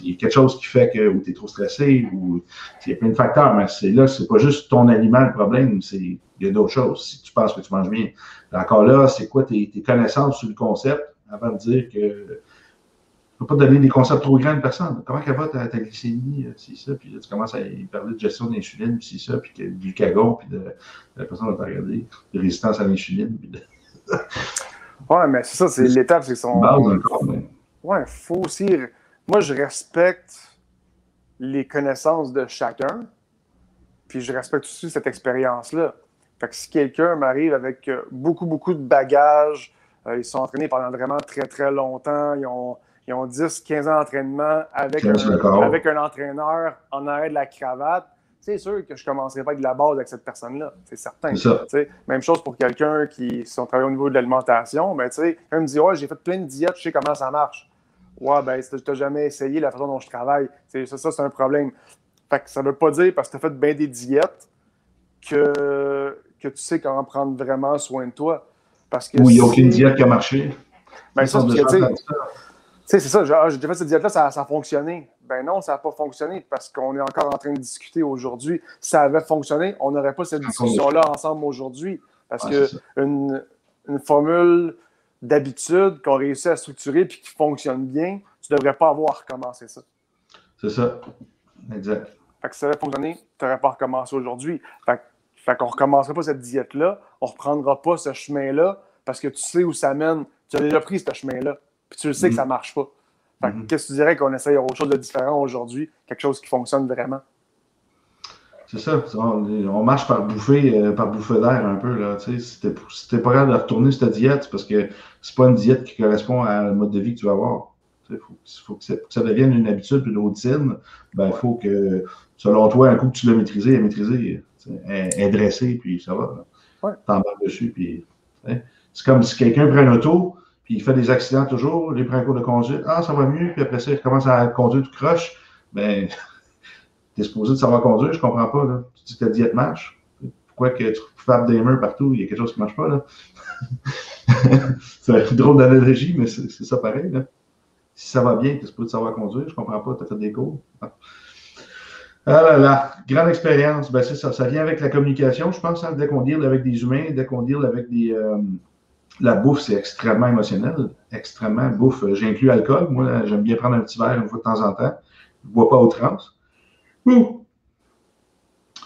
A: Il y a quelque chose qui fait que tu es trop stressé, ou il y a plein de facteurs, mais c'est pas juste ton aliment le problème, il y a d'autres choses. Si tu penses que tu manges bien. Encore là, c'est quoi tes connaissances sur le concept avant de dire que ne peux pas donner des concepts trop grands de personne. Comment elle va ta glycémie, c'est ça, puis là, tu commences à parler de gestion d'insuline, puis c'est ça, puis du glucagon, puis la personne va te regarder, de résistance à l'insuline.
B: Ouais, mais c'est ça, c'est l'étape, c'est son.
A: Base encore, mais...
B: Ouais, il faut aussi. Moi, je respecte les connaissances de chacun, puis je respecte aussi cette expérience-là. Fait que si quelqu'un m'arrive avec beaucoup, beaucoup de bagages, ils sont entraînés pendant vraiment très, très longtemps, ils ont 10, 15 ans d'entraînement avec un entraîneur en arrière de la cravate, c'est sûr que je ne commencerai pas avec de la base avec cette personne-là. C'est certain. C'est même chose pour quelqu'un qui sont travaillé au niveau de l'alimentation. Ben, quand me dit ouais, j'ai fait plein de diètes, je sais comment ça marche. Ouais, ben, tu n'as jamais essayé la façon dont je travaille. Ça, c'est un problème. Fait que ça ne veut pas dire parce que tu as fait bien des diètes que tu sais comment prendre vraiment soin de toi. Parce que
A: il n'y a aucune diète qui a marché.
B: Ben, ça, c'est ça, j'ai déjà fait cette diète-là, ça a fonctionné. Ben non, ça n'a pas fonctionné parce qu'on est encore en train de discuter aujourd'hui. Si ça avait fonctionné, on n'aurait pas cette discussion-là ensemble aujourd'hui. Parce qu'une formule d'habitude qu'on réussit à structurer et qui fonctionne bien, tu ne devrais pas avoir recommencé ça.
A: C'est ça. Exact.
B: Fait que si ça avait fonctionné, tu n'aurais pas recommencé aujourd'hui. Fait qu'on ne recommencerait pas cette diète-là, on ne reprendra pas ce chemin-là parce que tu sais où ça mène. Tu as déjà pris ce chemin-là. Puis tu le sais que ça ne marche pas. Fait que qu'est-ce que tu dirais qu'on essaye autre chose de différent aujourd'hui? Quelque chose qui fonctionne vraiment?
A: C'est ça. On marche par bouffée d'air un peu. Là. Si t'es pas capable de retourner cette diète, c'est parce que c'est pas une diète qui correspond à le mode de vie que tu vas avoir. Il faut que ça devienne une habitude, une routine. Ben, il faut que, selon toi, un coup que tu l'as maîtrisé, est dressé, puis ça va.
B: Ouais.
A: T'embarques dessus, puis... C'est comme si quelqu'un prend une auto, puis il fait des accidents toujours, il prend un cours de conduite, ça va mieux, puis après ça, il commence à conduire tout croche. Ben, t'es supposé de savoir conduire, je comprends pas, là. Tu dis que ta diète marche. Pourquoi que tu frappes des murs partout, il y a quelque chose qui marche pas, là? C'est une drôle d'analogie, mais c'est ça pareil, là. Si ça va bien, t'es supposé de savoir conduire, je comprends pas, t'as fait des cours. Ah là là, grande expérience, ben c'est ça, ça vient avec la communication, je pense, hein, dès qu'on deal avec des humains, dès qu'on deal avec la bouffe, c'est extrêmement émotionnel, extrêmement bouffe. J'inclus l'alcool. Moi, j'aime bien prendre un petit verre une fois de temps en temps. Je ne bois pas à outrance.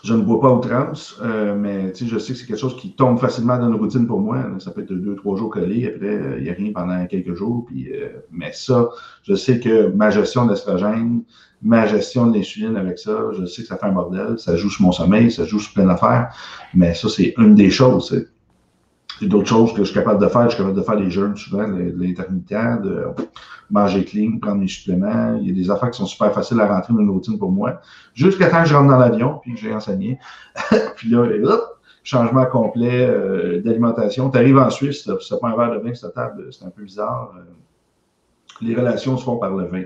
A: Je ne bois pas à outrance, mais je sais que c'est quelque chose qui tombe facilement dans une routine pour moi. Ça peut être 2-3 jours collés, après, il n'y a rien pendant quelques jours. Puis, mais ça, je sais que ma gestion d'estrogène, ma gestion de l'insuline avec ça, je sais que ça fait un bordel. Ça joue sur mon sommeil, ça joue sur plein d'affaires. Mais ça, c'est une des choses. Il y a d'autres choses que je suis capable de faire. Je suis capable de faire des jeûnes souvent, de l'intermittent, de manger clean, prendre des suppléments. Il y a des affaires qui sont super faciles à rentrer dans une routine pour moi. Jusqu'à temps que je rentre dans l'avion, puis que j'ai enseigné. Puis là, hop, changement complet d'alimentation. Tu arrives en Suisse, tu n'as pas un verre de vin sur ta table, c'est un peu bizarre. Les relations se font par le vin,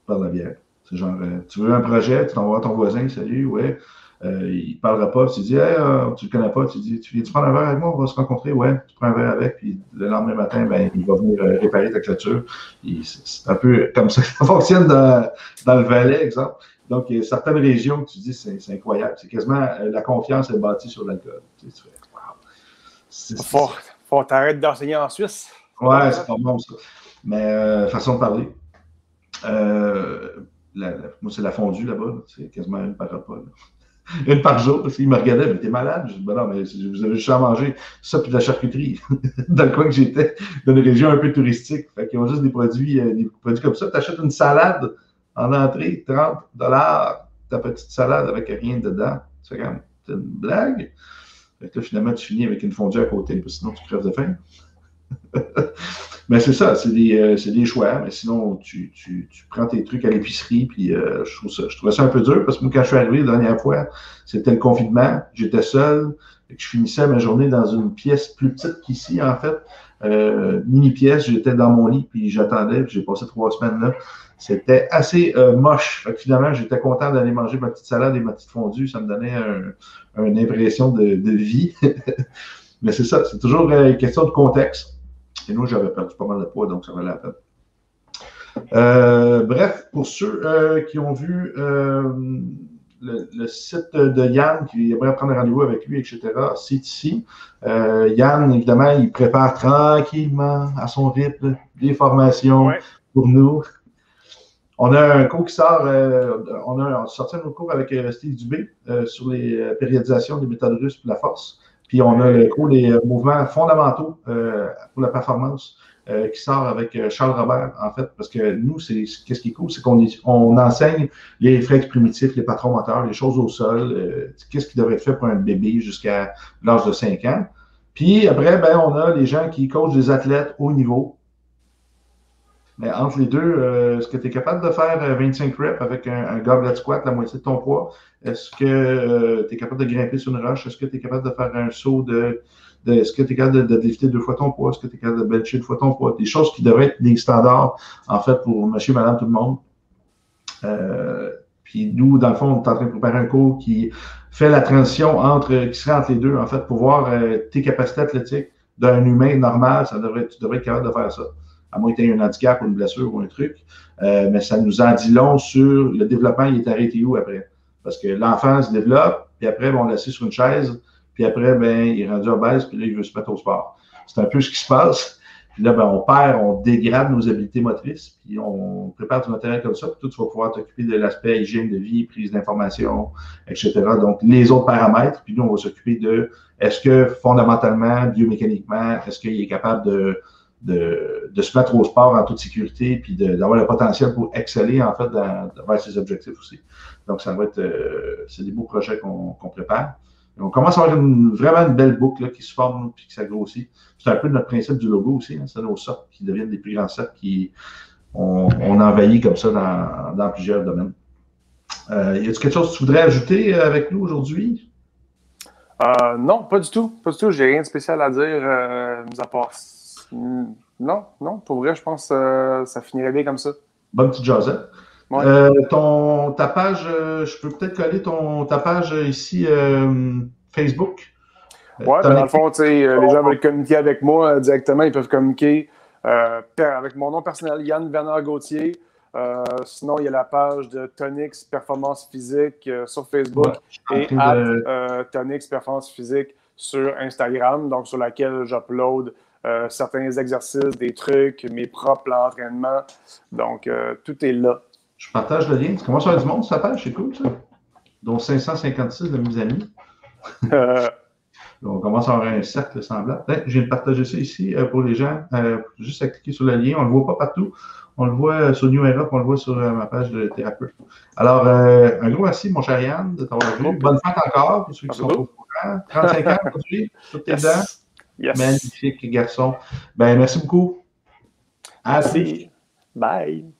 A: par la bière. C'est genre, tu veux un projet, tu t'envoies ton voisin, salut, ouais. Il ne parlera pas, tu dis, hey, tu ne le connais pas, tu dis, tu viens-tu prendre un verre avec moi, on va se rencontrer, ouais, tu prends un verre avec, puis le lendemain matin, ben, il va venir réparer ta clôture. C'est un peu comme ça que ça fonctionne dans le Valais, exemple. Donc, il y a certaines régions que tu dis, c'est incroyable. C'est quasiment, la confiance est bâtie sur l'alcool. Tu fais,
B: wow. Faut t'arrêter d'enseigner en Suisse.
A: Ouais, c'est pas bon, ça. Mais façon de parler. Moi, c'est la fondue là-bas. C'est quasiment une par repas. Là. Une par jour, parce qu'il me regardait, mais t'es malade? Je dis, ben non, mais vous avez juste à manger ça puis de la charcuterie. Dans le coin que j'étais, dans une région un peu touristique. Fait qu'ils ont juste des produits comme ça. Tu achètes une salade en entrée, $30, ta petite salade avec rien dedans. C'est comme, c'est une blague. Fait que là, finalement, tu finis avec une fondue à côté, parce que sinon, tu crèves de faim. Mais c'est ça, c'est des choix. Mais sinon, tu prends tes trucs à l'épicerie, puis je trouvais ça un peu dur parce que moi, quand je suis arrivé la dernière fois, c'était le confinement, j'étais seul, et que je finissais ma journée dans une pièce plus petite qu'ici, en fait. Mini-pièce, j'étais dans mon lit, puis j'attendais, puis j'ai passé 3 semaines là. C'était assez moche. Fait que finalement, j'étais content d'aller manger ma petite salade et ma petite fondue. Ça me donnait une impression de vie. Mais c'est ça, c'est toujours une question de contexte. Et nous, j'avais perdu pas mal de poids, donc ça valait la peine. Bref, pour ceux qui ont vu le site de Yann, qui aimerait prendre rendez-vous avec lui, etc., c'est ici. Yann, évidemment, il prépare tranquillement, à son rythme, des formations pour nous. On a un cours qui sort, on a sorti un cours avec Steve Dubé sur les périodisations des méthodes russes pour la force. Puis on a le cours des mouvements fondamentaux pour la performance qui sort avec Charles Robert, en fait, parce que nous, qu'est-ce qui est cool, c'est qu'on enseigne les réflexes primitifs, les patrons moteurs, les choses au sol, qu'est-ce qui devrait être fait pour un bébé jusqu'à l'âge de 5 ans. Puis après, ben, on a les gens qui coachent des athlètes haut niveau. Mais entre les deux, est-ce que tu es capable de faire 25 reps avec un goblet squat, la moitié de ton poids? Est-ce que tu es capable de grimper sur une roche? Est-ce que tu es capable de faire un saut est-ce que tu es capable de lifter 2 fois ton poids? Est-ce que tu es capable de bencher 2 fois ton poids? Des choses qui devraient être des standards, en fait, pour monsieur, madame, tout le monde. Puis nous, dans le fond, on est en train de préparer un cours qui fait la transition qui serait entre les deux, en fait, pour voir tes capacités athlétiques d'un humain normal, tu devrais être capable de faire ça. À moins que tu aies un handicap ou une blessure ou un truc. Mais ça nous en dit long sur le développement, il est arrêté où après? Parce que l'enfant se développe, puis après, on l'a assis sur une chaise, puis après, ben, il est rendu obèse, puis là, il veut se mettre au sport. C'est un peu ce qui se passe. Puis là, ben, on dégrade nos habiletés motrices, puis on prépare du matériel comme ça, puis toi, tu vas pouvoir t'occuper de l'aspect hygiène de vie, prise d'information, etc. Donc, les autres paramètres, puis nous, on va s'occuper de est-ce que fondamentalement, biomécaniquement, est-ce qu'il est capable de se mettre au sport en toute sécurité, puis d'avoir le potentiel pour exceller, en fait, vers ses objectifs aussi. Donc, ça va être, c'est des beaux projets qu'on prépare. Et on commence à avoir vraiment une belle boucle là, qui se forme puis qui s'agrossit. C'est un peu notre principe du logo aussi. Hein, c'est nos cercles qui deviennent des plus grands cercles qui on envahit comme ça dans plusieurs domaines. Y a-t-il quelque chose que tu voudrais ajouter avec nous aujourd'hui?
B: Non, pas du tout. Pas du tout. J'ai rien de spécial à dire, mis à part. Non, pour vrai, je pense que ça finirait bien comme ça.
A: Bonne petite jasette.
B: Ouais.
A: Ta page, je peux peut-être coller ta page ici, Facebook.
B: Oui, ben dans le fond, les gens veulent communiquer avec moi directement. Ils peuvent communiquer avec mon nom personnel, Yann Bernard Gauthier. Sinon, il y a la page de Tonix Performance Physique sur Facebook et Tonix Performance Physique sur Instagram, donc sur laquelle j'upload certains exercices, des trucs, mes propres plans d'entraînement. Donc, tout est là.
A: Je partage le lien. Tu commences à avoir du monde sur ta page, c'est cool ça. dont 556 de mes amis. On commence à avoir un cercle semblable. Je viens de partager ça ici pour les gens. Juste à cliquer sur le lien. On ne le voit pas partout. On le voit sur New Era, on le voit sur ma page de thérapeute. Alors, un gros merci, mon cher Yann, de t'avoir vu. Bonne fête encore pour ceux qui sont au courant. 35 ans aujourd'hui, toutes tes dents.
B: Yes.
A: Magnifique garçon. Ben, merci beaucoup.
B: Merci. Bye.